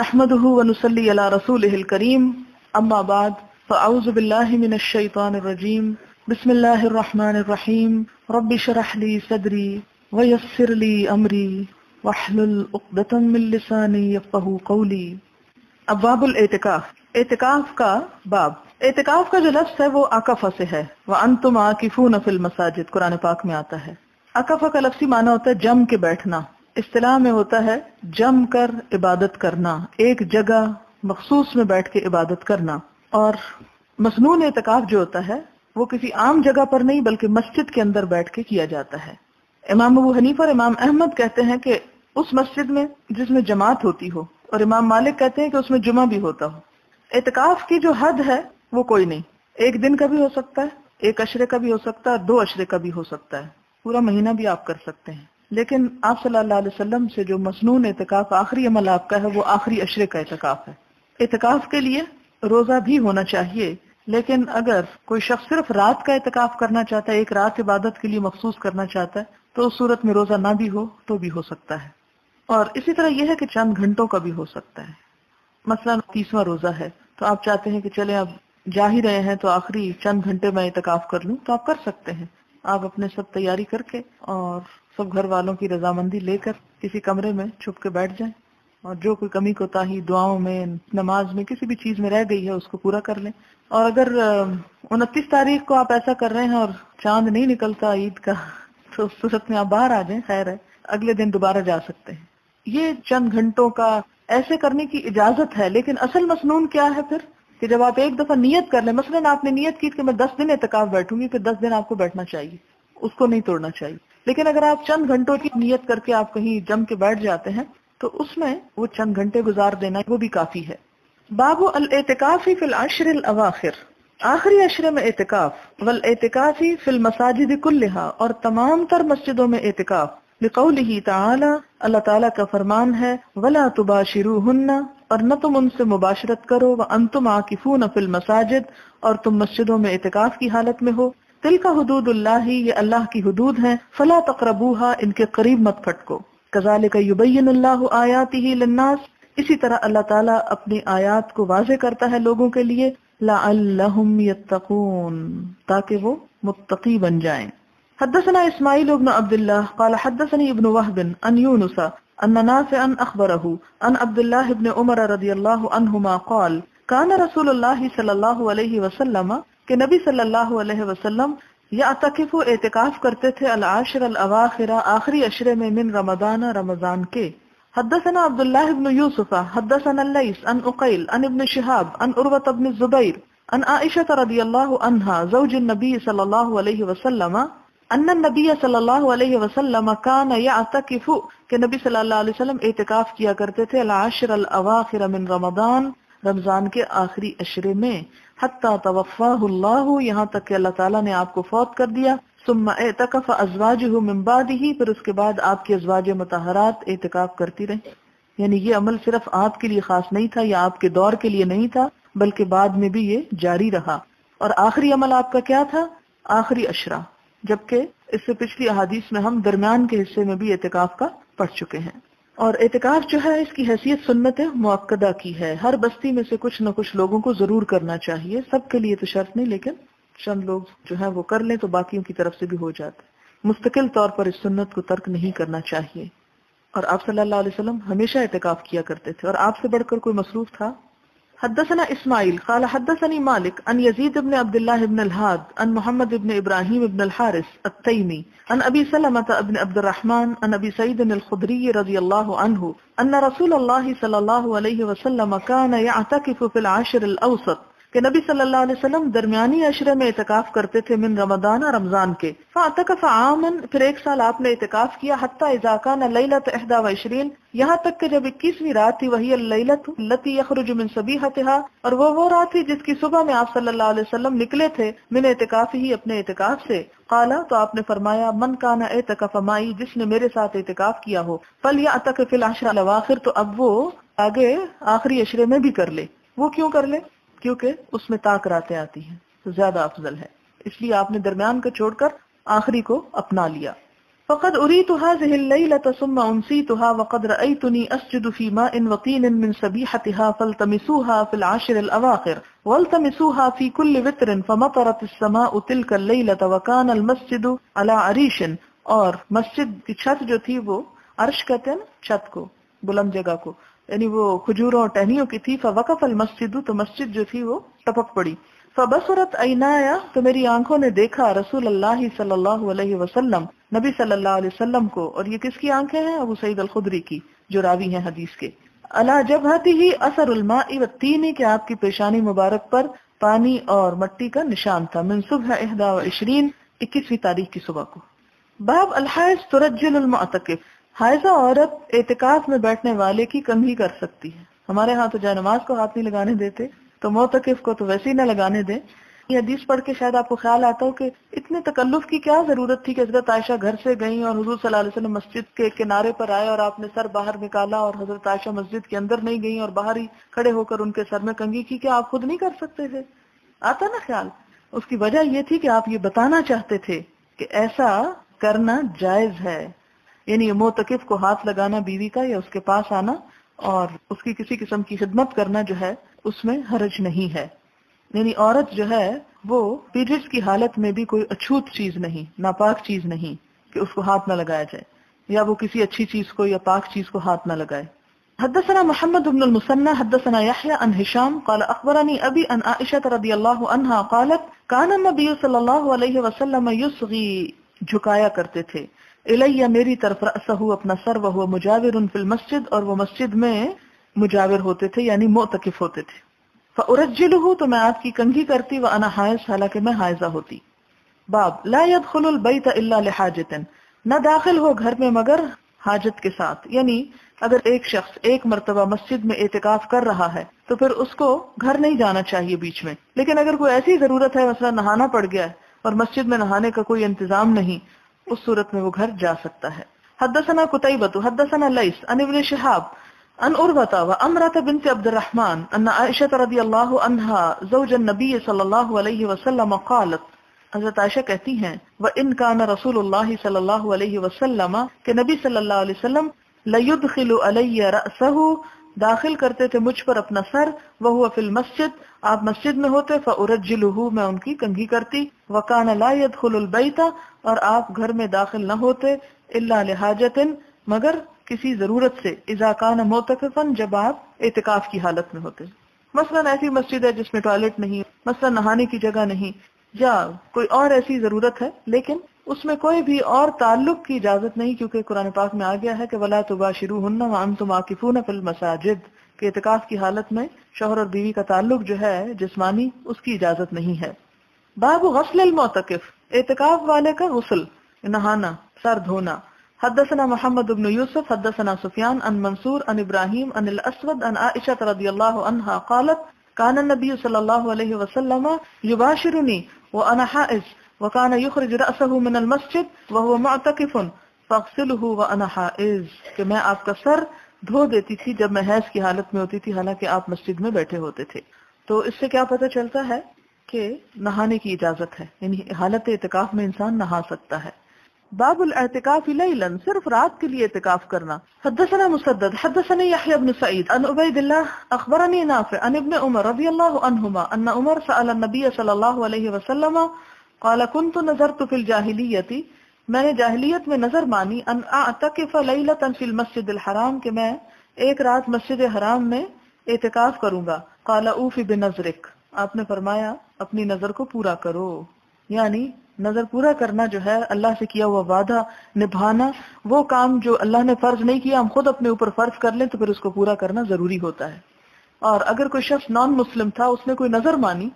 نحمده ونصلي على رسوله الكريم اما بعد فاعوذ بالله من الشيطان الرجيم بسم الله الرحمن الرحيم رب اشرح لي صدري ويسر لي امري واحلل عقدة من لساني يفقهوا قولي۔ ابواب الاعتکاف، اعتکاف کا باب۔ اعتکاف کا جو لفظ ہے وہ عکف سے ہے، وانتم عاکفون فی المساجد، قرآن پاک میں آتا ہے۔ عکف کا لفظی معنی ہوتا ہے جم کے بیٹھنا، اصطلاح میں ہوتا ہے جم کر عبادت کرنا، ایک جگہ مخصوص میں بیٹھ کے عبادت کرنا۔ اور مسنون اعتکاف جو ہوتا ہے وہ کسی عام جگہ پر نہیں بلکہ مسجد کے اندر بیٹھ کے کیا جاتا ہے۔ امام ابو حنیفہ اور امام احمد کہتے ہیں کہ اس مسجد میں جس میں جماعت ہوتی ہو، اور امام مالک کہتے ہیں کہ اس میں جمعہ بھی ہوتا ہو۔ اعتکاف کی جو حد ہے وہ کوئی نہیں، ایک دن کا بھی ہو سکتا ہے، ایک عشرے کا بھی ہو سکتا ہے، 2 عشرے کا بھی ہو سکتا ہے، پورا مہینہ بھی آپ کر سکتے ہیں۔ لیکن آپ صلی اللہ علیہ وسلم سے جو مسنون اعتکاف آخری عمل آپ کا ہے وہ آخری عشرے کا اعتکاف ہے۔ اعتکاف کے لیے روزہ بھی ہونا چاہیے، لیکن اگر کوئی شخص صرف رات کا اعتکاف کرنا چاہتا ہے، ایک رات عبادت کے لیے مخصوص کرنا چاہتا ہے، تو اس صورت میں روزہ نہ بھی ہو تو بھی ہو سکتا ہے۔ اور اسی طرح یہ ہے کہ چند گھنٹوں کا بھی ہو سکتا ہے، مثلا 30واں روزہ ہے تو آپ چاہتے ہیں کہ چلیں اب جا ہی رہے ہیں تو آخری چند گھنٹے میں اعتکاف کر لوں، تو آپ کر سکتے ہیں۔ آپ اپنے سب تیاری کر کے اور سب گھر والوں کی رضامندی لے کر کسی کمرے میں چھپ کے بیٹھ جائیں، اور جو کوئی کمی کوتاہی دعاؤں میں، نماز میں، کسی بھی چیز میں رہ گئی ہے اس کو پورا کر لیں۔ اور اگر 29 تاریخ کو آپ ایسا کر رہے ہیں اور چاند نہیں نکلتا عید کا، تو اس صورت میں آپ باہر آ جائیں، خیر ہے، اگلے دن دوبارہ جا سکتے ہیں۔ یہ چند گھنٹوں کا ایسے کرنے کی اجازت ہے، لیکن اصل مسنون کیا ہے پھر کہ جب آپ ایک دفعہ نیت کر لیں، مثلا آپ نے نیت کی کہ میں 10 دن اعتکاف بیٹھوں گی، پھر 10 دن آپ کو بیٹھنا چاہیے، اس کو نہیں توڑنا چاہیے۔ لیکن اگر آپ چند گھنٹوں کی نیت کر کے آپ کہیں جم کے بیٹھ جاتے ہیں تو اس میں وہ چند گھنٹے گزار دینا وہ بھی کافی ہے۔ باب الاعتکاف فی العشر الاواخر، آخری عشرے میں اعتکاف، والاعتکاف فی المساجد کلھا، اور تمام تر مسجدوں میں اعتکاف، لقولہ تعالی، اللہ تعالیٰ کا فرمان ہے، ولا تباشروہن، اور نہ تم ان سے مباشرت کرو، وانتم عاکفون فی المساجد، اور تم مسجدوں میں اعتکاف کی حالت میں ہو، تلک حدود اللہ، یہ اللہ کی حدود ہیں، فلا تقربوها، ان کے قریب مت پھٹکو، کذالک یبین اللہ آیاتہ للناس، اسی طرح اللہ تعالیٰ اپنی آیات کو واضح کرتا ہے لوگوں کے لیے، لعلہم یتقون، تاکہ وہ متقی بن جائیں۔ حدثنا اسماعیل بن عبد اللہ قال حدثني ابن وهب عن يونس ان نافعا اخبره عن عبد الله بن عمر رضی اللہ عنہما قال كان رسول اللہ صلی اللہ علیہ وسلم، کہ نبی صلی اللہ علیہ وسلم یعتکف، اعتکاف کرتے تھے، العاشر الاواخر، آخری عشرے میں، من رمضان، رمضان کے۔ حدثنا عبد الله بن يوسف حدثنا الليث عن عقيل عن ابن شهاب عن عروة بن الزبير عن عائشة رضی اللہ عنہا زوج النبی صلی اللہ علیہ وسلم ان النبی صلی اللہ علیہ وسلم کان یعتکف، کہ نبی صلی اللہ علیہ وسلم اعتکاف کیا کرتے تھے، العاشر الاواخر من رمضان، رمضان کے آخری عشرے میں، حتی توفاہ اللہ، یہاں تک کہ اللہ تعالیٰ نے آپ کو فوت کر دیا، ثم اعتکف ازواجہ من بعدہ، پھر اس کے بعد آپ کی ازواج مطہرات اعتکاف کرتی رہیں۔ یعنی یہ عمل صرف آپ کے لیے خاص نہیں تھا یا آپ کے دور کے لیے نہیں تھا، بلکہ بعد میں بھی یہ جاری رہا۔ اور آخری عمل آپ کا کیا تھا؟ آخری عشرہ، جبکہ اس سے پچھلی احادیث میں ہم درمیان کے حصے میں بھی اعتکاف کا پڑھ چکے ہیں۔ اور اعتکاف جو ہے اس کی حیثیت سنت مؤکدہ کی ہے، ہر بستی میں سے کچھ نہ کچھ لوگوں کو ضرور کرنا چاہیے، سب کے لیے تو شرط نہیں، لیکن چند لوگ جو ہیں وہ کر لیں تو باقیوں کی طرف سے بھی ہو جاتا ہے۔ مستقل طور پر اس سنت کو ترک نہیں کرنا چاہیے۔ اور آپ صلی اللہ علیہ وسلم ہمیشہ اعتکاف کیا کرتے تھے، اور آپ سے بڑھ کر کوئی مصروف تھا؟ حدثنا اسماعیل قال حدثني مالك عن يزيد بن عبد الله بن الهاد عن محمد بن ابراهيم بن الحارث التيمي عن ابي سلمة بن عبد الرحمن عن ابي سعيد الخدري رضي الله عنه ان رسول الله صلى الله عليه وسلم كان يعتكف في العشر الاوسط، کہ نبی صلی اللہ علیہ وسلم درمیانی عشرے میں اعتکاف کرتے تھے، من رمضان، رمضان کے، فاعتکف عاما، پھر 1 سال آپ نے اعتکاف کیا، حتی اذا کان لیلۃ 21، یہاں تک کہ جب 21ویں رات تھی، وہی اللیلۃ التی یخرج من صبیحتها، اور وہ رات تھی جس کی صبح میں آپ صلی اللہ علیہ وسلم نکلے تھے، من اعتکاف ہی، اپنے اعتکاف سے، قال، تو آپ نے فرمایا، من کان اعتکف معی، جس نے میرے ساتھ اعتکاف کیا ہو، فلیعتکف فی العشر الاواخر، تو اب وہ آگے آخری عشرے میں بھی کر لے۔ وہ کیوں کر لے؟ کیونکہ اس میں طاق راتیں آتی ہیں تو زیادہ افضل ہے، اس لیے آپ نے درمیان کو چھوڑ کر آخری کو اپنا لیا۔ فقد أريت هذه الليلة ثم أنسيتها وقد رأيتني أسجد في ماء وطين من سبيحتها فالتمسوها في العشر الأواخر والتمسوها في كل وتر فمطرت السماء تلك الليلة وكان المسجد على عريش. اور مسجد کی چھت جو تھی وہ عرش کہتے ہیں نا چھت کو، بلند جگہ کو، یعنی وہ کھجوروں اور ٹہنیوں کی تھی. فوقف المسجد، تو مسجد جو تھی وہ ٹپک پڑی. فبصرت عینایا، تو میری آنکھوں نے دیکھا رسول اللہ صلی اللہ علیہ وسلم، نبی صلی اللہ علیہ وسلم کو. اور یہ کس کی آنکھیں ہیں؟ ابو سعید الخدری کی جو راوی ہیں حدیث کے. علی جبہتہ اثر الماء والتین، کہ آپ کی پیشانی مبارک پر پانی اور مٹی کا نشان تھا. من صبح 21 21ویں تاریخ کی صبح کو. باب الحائض ترجل المعتکف، حائضہ عورت اعتکاف میں بیٹھنے والے کی کنگھی کر سکتی ہے. ہمارے ہاں تو جائے نماز کو ہاتھ نہیں لگانے دیتے، تو معتکف کو تو ویسے ہی نہ لگانے دیں. یہ حدیث پڑھ کے شاید آپ کو خیال آتا ہو کہ اتنے تکلف کی کیا ضرورت تھی کہ حضرت عائشہ گھر سے گئیں اور حضور صلی اللہ علیہ وسلم مسجد کے کنارے پر آئے اور آپ نے سر باہر نکالا اور حضرت عائشہ مسجد کے اندر نہیں گئیں اور باہر ہی کھڑے ہو کر ان کے سر میں کنگھی کی. کیا آپ خود نہیں کر سکتے تھے؟ آتا نا خیال. اس کی وجہ یہ تھی کہ آپ یہ بتانا چاہتے تھے کہ ایسا کرنا جائز ہے، یعنی معتکف کو ہاتھ لگانا بیوی کا یا اس کے پاس آنا اور اس کی کسی قسم کی خدمت کرنا جو ہے اس میں حرج نہیں ہے. یعنی عورت جو ہے وہ پیریڈز کی حالت میں بھی کوئی اچھوت چیز نہیں، ناپاک چیز نہیں کہ اس کو ہاتھ نہ لگایا جائے، یا وہ کسی اچھی چیز کو یا پاک چیز کو ہاتھ نہ لگائے. حدثنا محمد بن المثنى حدثنا يحيى عن هشام قال اخبرني ابي عن عائشة رضي الله عنها قالت كان النبي صلى الله عليه وسلم يصغي، جھکایا کرتے تھے، الیہ میری طرف، رأسہ اپنا سر، وہو مجاور فی المسجد، اور وہ مسجد میں مجاور ہوتے تھے یعنی معتکف ہوتے تھے. فارجلہ، تو میں آپ کی کنگھی کرتی، وانا حائض، حالانکہ میں حائضہ ہوتی. باب لا يدخل البیت الا لحاجت، نہ داخل ہو گھر میں مگر حاجت کے ساتھ. یعنی اگر ایک شخص ایک مرتبہ مسجد میں اعتکاف کر رہا ہے تو پھر اس کو گھر نہیں جانا چاہیے بیچ میں. لیکن اگر کوئی ایسی ضرورت ہے، مثلا نہانا پڑ گیا ہے اور مسجد میں نہانے کا کوئی انتظام نہیں، اس صورت میں وہ گھر جا سکتا ہے. حدثنا قتیبۃ حدثنا لیث عن ابن شہاب عن عروة وامرة بنت عبد الرحمن ان عائشة رضی اللہ عنہا زوج النبی صلی اللہ علیہ وسلم قالت، حضرت عائشہ کہتی ہیں، وَإِن كَانَ رسول اللہ صلی اللہ علیہ وسلم، کہ نبی صلی اللہ علیہ وسلم، لَيُدْخِلُ عَلَيَّ رَأْسَهُ، داخل کرتے تھے مجھ پر اپنا سر، وَهُوَ فِي الْمَسْجِدِ، آپ مسجد میں ہوتے، فَأُرَجِّلُهُ، میں ان کی کنگھی کرتی، وَكَانَ لَا يَدْخُلُ الْبَيْتَ، اور آپ گھر میں داخل نہ ہوتے، إِلَّا لِحَاجَةٍ، مگر کسی ضرورت سے، إِذَا كَانَ مُعْتَكِفًا، جب آپ اعتکاف کی حالت میں ہوتے. مثلا ایسی مسجد ہے جس میں ٹوائلٹ نہیں، مثلا نہانے کی جگہ نہیں، یا کوئی اور ایسی ضرورت ہے لیکن اس میں کوئی بھی اور تعلق کی اجازت نہیں، کیونکہ قرآن پاک میں آ گیا ہے کہ وَلَا تُبَاشِرُوهُنَّ وَأَنْتُمْ عَاكِفُونَ فِي الْمَسَاجِدِ، کہ اعتکاف کی حالت میں شوہر اور بیوی کا تعلق جو ہے جسمانی، اس کی اجازت نہیں ہے. باب غسل المعتکف، اعتکاف والے کا غسل، نہانا، سر دھونا. حدثنا محمد بن یوسف حدثنا سفیان عن منصور عن ابراہیم عن الاسود عن عائشہ رضی اللہ عنہا قالت كان النبي صلی اللہ علیہ وسلم يباشرني وانا حائض وكان يخرج رأسه من المسجد وهو معتكف فاغسله وانا حائض، کہ میں آپ کا سر دھو دیتی تھی جب میں حیض کی حالت میں ہوتی تھی حالانکہ آپ مسجد میں بیٹھے ہوتے تھے. تو اس سے کیا پتہ چلتا ہے کہ نہانے کی اجازت ہے، یعنی حالت اعتکاف میں انسان نہا سکتا ہے. باب الاعتکاف لیلا، صرف رات کے لیے اعتکاف کرنا. حدثنا مسدد حدثنا يحيى بن سعيد عن عبيد الله اخبرني نافع عن ابن عمر رضي الله عنهما ان عمر سأل النبي صلى الله عليه وسلم قال كنت نظرت في الجاهلية، میں نے جاہلیت میں نظر مانی، ان اعتکف لیلة في المسجد الحرام، کہ میں ایک رات مسجد حرام میں اعتکاف کروں گا. قال اوفی بنظرک، آپ نے فرمایا اپنی نظر کو پورا کرو، یعنی نظر پورا کرنا جو ہے اللہ سے کیا ہوا وعدہ نبھانا. وہ کام جو اللہ نے فرض نہیں کیا ہم خود اپنے اوپر فرض کر لیں تو پھر اس کو پورا کرنا ضروری ہوتا ہے. اور اگر کوئی شخص نان مسلم تھا، اس نے کوئی نظر مانی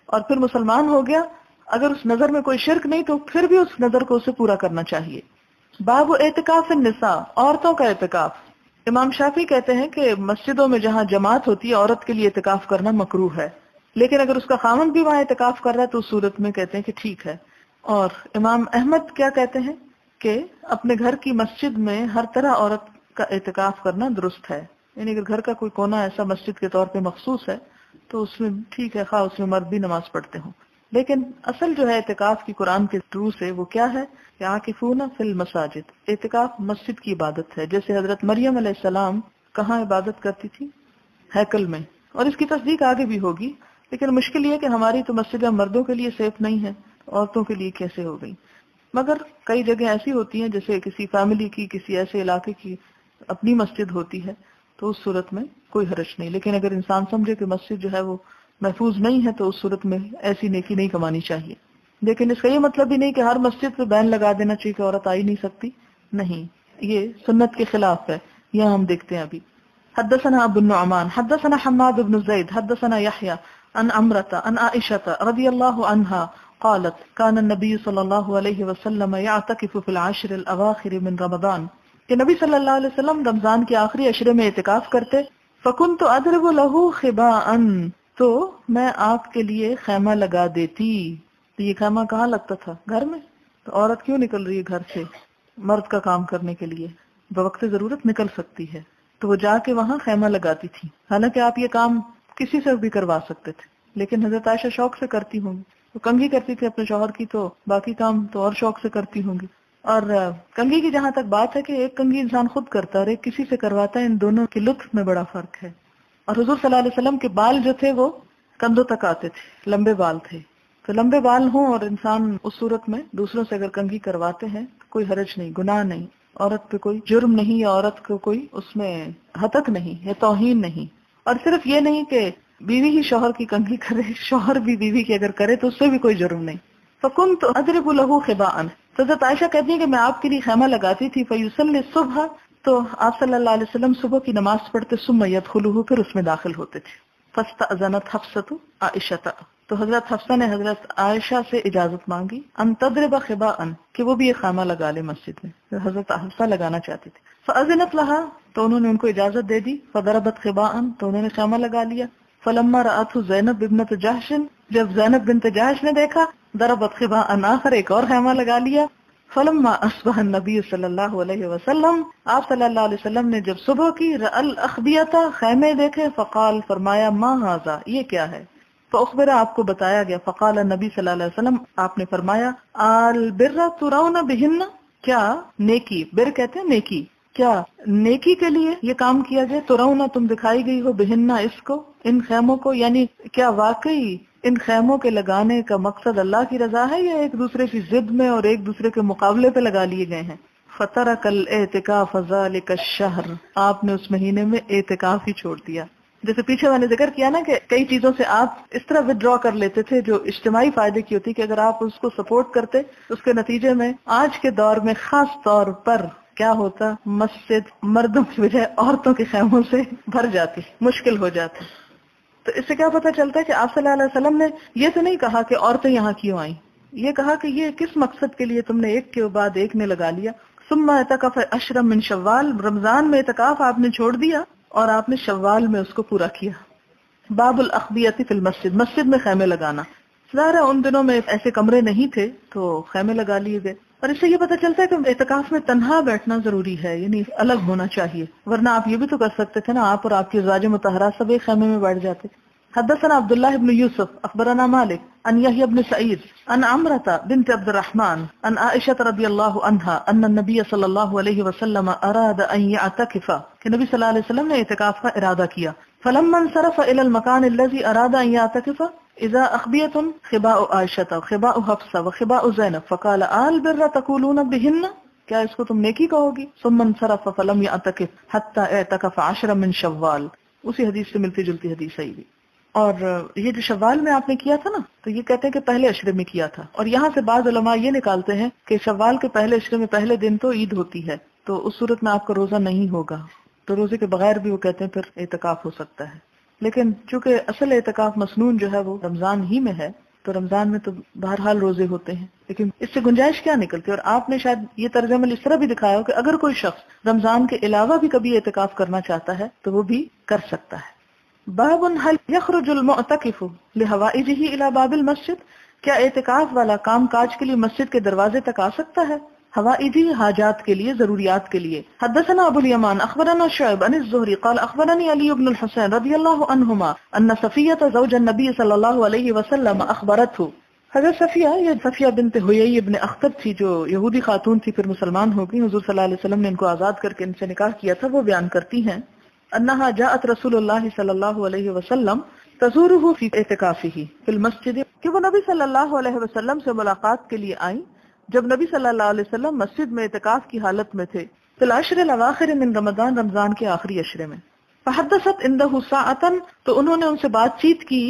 اور پھر مسلمان ہو گیا، اگر اس نظر میں کوئی شرک نہیں تو پھر بھی اس نظر کو اسے پورا کرنا چاہیے. باب اعتکاف النساء، عورتوں کا اعتکاف. امام شافعی کہتے ہیں کہ مسجدوں میں جہاں جماعت ہوتی ہے عورت کے لیے اعتکاف کرنا مکروہ ہے، لیکن اگر اس کا خاوند بھی وہاں اعتکاف کر رہا ہے تو اس صورت میں کہتے ہیں کہ ٹھیک ہے. اور امام احمد کیا کہتے ہیں کہ اپنے گھر کی مسجد میں ہر طرح عورت کا اعتکاف کرنا درست ہے، یعنی اگر گھر کا کوئی کونا ایسا مسجد کے طور پہ مخصوص ہے تو اس میں ٹھیک ہے، خواہ اس میں مرد بھی نماز پڑھتے ہوں. لیکن اصل جو ہے اعتکاف کی قرآن کے تھرو سے وہ کیا ہے کہ عاکفون فی المساجد، اعتکاف مسجد کی عبادت ہے. جیسے حضرت مریم علیہ السلام کہاں عبادت کرتی تھی؟ ہیکل میں. اور اس کی تصدیق آگے بھی ہوگی، لیکن مشکل یہ کہ ہماری تو مسجدیں مردوں کے لیے سیف نہیں ہے، عورتوں کے لیے کیسے ہو گئی. مگر کئی جگہ ایسی ہوتی ہیں جیسے کسی فیملی کی، کسی ایسے علاقے کی اپنی مسجد ہوتی ہے تو اس صورت میں کوئی حرج نہیں. لیکن اگر انسان سمجھے کہ مسجد جو ہے وہ محفوظ نہیں ہے تو اس صورت میں ایسی نیکی نہیں کمانی چاہیے. لیکن اس کا یہ مطلب بھی نہیں کہ ہر مسجد پہ بین لگا دینا چاہیے کہ عورت آئی نہیں سکتی، نہیں، یہ سنت کے خلاف ہے. یہاں ہم دیکھتے ہیں ابھی حدثنا ابو النعمان حدثنا حماد بن زید حدثنا يحيى عن عمرة عن عائشة رضي الله عنها قالت كان النبي صلى الله عليه وسلم يعتكف في العشر الأواخر من رمضان، کہ نبی صلی اللہ علیہ وسلم رمضان کے آخری عشرے میں اعتکاف کرتے. فكنت أضرب له خباء، تو میں آپ کے لیے خیمہ لگا دیتی. تو یہ خیمہ کہاں لگتا تھا؟ گھر میں. تو عورت کیوں نکل رہی ہے گھر سے مرد کا کام کرنے کے لیے؟ بوقت ضرورت نکل سکتی ہے تو وہ جا کے وہاں خیمہ لگاتی تھی. حالانکہ آپ یہ کام کسی سے بھی کروا سکتے تھے، لیکن حضرت عائشہ شوق سے کرتی ہوں گی. وہ کنگھی کرتی تھی اپنے شوہر کی، تو باقی کام تو اور شوق سے کرتی ہوں گی. اور کنگھی کی جہاں تک بات ہے کہ ایک کنگھی انسان خود کرتا ہے اور ایک کسی سے کرواتا ہے، ان دونوں کے لطف میں بڑا فرق ہے. اور حضور صلی اللہ علیہ وسلم کے بال جو تھے وہ کندھوں تک آتے تھے، لمبے بال تھے. تو لمبے بال ہوں اور انسان اس صورت میں دوسروں سے اگر کنگھی کرواتے ہیں کوئی حرج نہیں، گناہ نہیں، عورت پہ کوئی جرم نہیں، یا عورت کو کوئی اس میں ہتک نہیں یا توہین نہیں. اور صرف یہ نہیں کہ بیوی ہی شوہر کی کنگھی کرے، شوہر بھی بیوی کی اگر کرے تو اس سے بھی کوئی جرم نہیں. فكنت اضرب له خباء، حضرت عائشہ کہتی ہیں کہ میں آپ کے لیے خیمہ لگاتی تھی. فیصلی الصبح، تو آپ صلی اللہ علیہ وسلم صبح کی نماز پڑھتے. ثم يدخله، پھر اس میں داخل ہوتے تھے. فاستأذنت حفصة عائشة، تو حضرت حفصہ نے حضرت عائشہ سے اجازت مانگی ان تضرب خباء، کہ وہ بھی یہ خیمہ لگا لے مسجد میں. حضرت حفصہ لگانا چاہتی تھی. فأذنت لها، تو انہوں نے ان کو اجازت دے دی. فضربت خباء، تو انہوں نے خیمہ لگا لیا. فلما رأته زینب بنت جحش، جب زینب بنت جحش نے دیکھا، ضربت خباء آخر، ایک اور خیمہ لگا لیا. فلما اصبح النبی صلی اللہ علیہ وسلم، آپ صلی اللہ علیہ وسلم نے جب صبح کی، رأى الاخبیۃ، خیمے دیکھے. فقال، فرمایا، ما ھذا، یہ کیا ہے؟ فاخبر، آپ کو بتایا گیا. فقال نبی صلی اللہ علیہ وسلم، آپ نے فرمایا، البر ترون بہن، کیا نیکی، بر کہتے ہیں نیکی، کیا نیکی کے لیے یہ کام کیا گیا؟ ترون، تم دکھائی گئی ہو، بہن، اس کو، ان خیموں کو. یعنی کیا واقعی ان خیموں کے لگانے کا مقصد اللہ کی رضا ہے، یا ایک دوسرے کی ضد میں اور ایک دوسرے کے مقابلے پہ لگا لیے گئے ہیں؟ فترک الاعتکاف ذلک الشہر، آپ نے اس مہینے میں اعتکاف ہی چھوڑ دیا. جیسے پیچھے میں نے ذکر کیا نا کہ کئی چیزوں سے آپ اس طرح ودرا کر لیتے تھے جو اجتماعی فائدے کی ہوتی، کہ اگر آپ اس کو سپورٹ کرتے، اس کے نتیجے میں آج کے دور میں خاص طور پر کیا ہوتا، مسجد مردوں کی بجائے عورتوں کے خیموں سے بھر جاتی، مشکل ہو جاتی. تو اس سے کیا پتہ چلتا ہے کہ آپ صلی اللہ علیہ وسلم نے یہ تو نہیں کہا کہ عورتیں یہاں کیوں آئیں، یہ کہا کہ یہ کس مقصد کے لیے تم نے ایک کے بعد ایک نے لگا لیا. ثم اعتکف عشرا من شوال، رمضان میں اعتکاف آپ نے چھوڑ دیا اور آپ نے شوال میں اس کو پورا کیا. باب الاخبیۃ فی المسجد، مسجد میں خیمے لگانا. ظاہر ہے ان دنوں میں ایسے کمرے نہیں تھے تو خیمے لگا لیے گئے. اور اس سے یہ پتہ چلتا ہے کہ اعتکاف میں تنہا بیٹھنا ضروری ہے، یعنی الگ ہونا چاہیے، ورنہ آپ یہ بھی تو کر سکتے تھے نا، آپ اور آپ کی ازواج مطہرات سب ایک خیمے میں بیٹھ جاتے. حدثنا عبد الله بن يوسف اخبرنا مالك عن يحيى بن سعيد عن عمرة بنت عبد الرحمن عن عائشة رضي الله عنها ان النبي صلى الله عليه وسلم اراد ان يعتكف، کہ نبی صلی اللہ علیہ وسلم نے اعتکاف کا ارادہ کیا. فلما انصرف الى المكان الذي اراد ان يعتكف اذا اخبية خباء عائشة وخباء حفصة وخباء زينب فقال البر تقولون بهن، کیا اس کو تم نیکی کہو گی؟ ثم انصرف فلم يعتكف حتى اعتكف 10 من شوال. اسی حدیث سے ملتی جلتی حدیث ہے. اور یہ جو شوال میں آپ نے کیا تھا نا، تو یہ کہتے ہیں کہ پہلے عشرے میں کیا تھا. اور یہاں سے بعض علماء یہ نکالتے ہیں کہ شوال کے پہلے عشرے میں پہلے دن تو عید ہوتی ہے، تو اس صورت میں آپ کا روزہ نہیں ہوگا، تو روزے کے بغیر بھی وہ کہتے ہیں پھر اعتکاف ہو سکتا ہے. لیکن چونکہ اصل اعتکاف مسنون جو ہے وہ رمضان ہی میں ہے، تو رمضان میں تو بہرحال روزے ہوتے ہیں. لیکن اس سے گنجائش کیا نکلتی ہے؟ اور آپ نے شاید یہ طرز عمل اس طرح بھی دکھایا ہو کہ اگر کوئی شخص رمضان کے علاوہ بھی کبھی اعتکاف کرنا چاہتا ہے تو وہ بھی کر سکتا ہے. باب هل يخرج المعتکف لحوائجہ الى باب المسجد، کیا اعتکاف والا کام کاج کے لیے مسجد کے دروازے تک آ سکتا ہے؟ حوائجی، حاجات کے لیے، ضروریات کے لیے. حدثنا ابو الیمان اخبرنا شعیب عن الزہری قال اخبرنی علی بن الحسین رضی اللہ عنہما ان صفیہ زوج النبی صلی اللہ علیہ وسلم اخبرته، حضرت صفیہ یہ صفیہ بنت حیی ابن اخطب تھی جو یہودی خاتون تھی، پھر مسلمان ہو گئی. حضور صلی اللہ علیہ وسلم نے ان کو آزاد کر کے ان سے نکاح کیا تھا. وہ بیان کرتی ہیں انہا جاءت رسول اللہ صلی اللہ علیہ وسلم تزورہ فی اعتکافہ فی المسجد، کہ وہ نبی صلی اللہ علیہ وسلم سے ملاقات کے لیے آئیں جب نبی صلی اللہ علیہ وسلم مسجد میں اعتکاف کی حالت میں تھے. فی العشر الاواخر من رمضان، رمضان کے آخری عشرے میں. فحدثت عنده ساعتا، تو انہوں نے ان سے بات چیت کی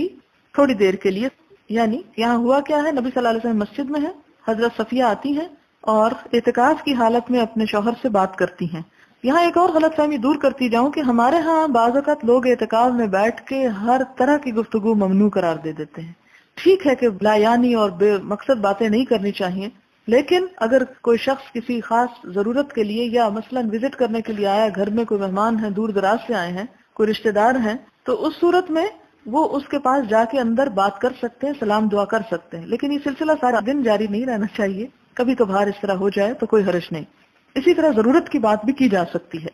تھوڑی دیر کے لیے. یعنی یہاں ہوا کیا ہے، نبی صلی اللہ علیہ وسلم مسجد میں ہے، حضرت صفیہ آتی ہیں اور اعتکاف کی حالت میں اپنے شوہر سے بات کرتی ہیں. یہاں ایک اور غلط فہمی دور کرتی جاؤں کہ ہمارے ہاں بعض اوقات لوگ اعتکاف میں بیٹھ کے ہر طرح کی گفتگو ممنوع قرار دے دیتے ہیں. ٹھیک ہے کہ لا یعنی اور بے مقصد باتیں نہیں کرنی چاہیے، لیکن اگر کوئی شخص کسی خاص ضرورت کے لیے یا مثلا وزٹ کرنے کے لیے آیا، گھر میں کوئی مہمان ہیں، دور دراز سے آئے ہیں، کوئی رشتہ دار ہیں، تو اس صورت میں وہ اس کے پاس جا کے اندر بات کر سکتے ہیں، سلام دعا کر سکتے ہیں. لیکن یہ سلسلہ سارا دن جاری نہیں رہنا چاہیے، کبھی کبھار اس طرح ہو جائے تو کوئی حرج نہیں. اسی طرح ضرورت کی بات بھی کی جا سکتی ہے.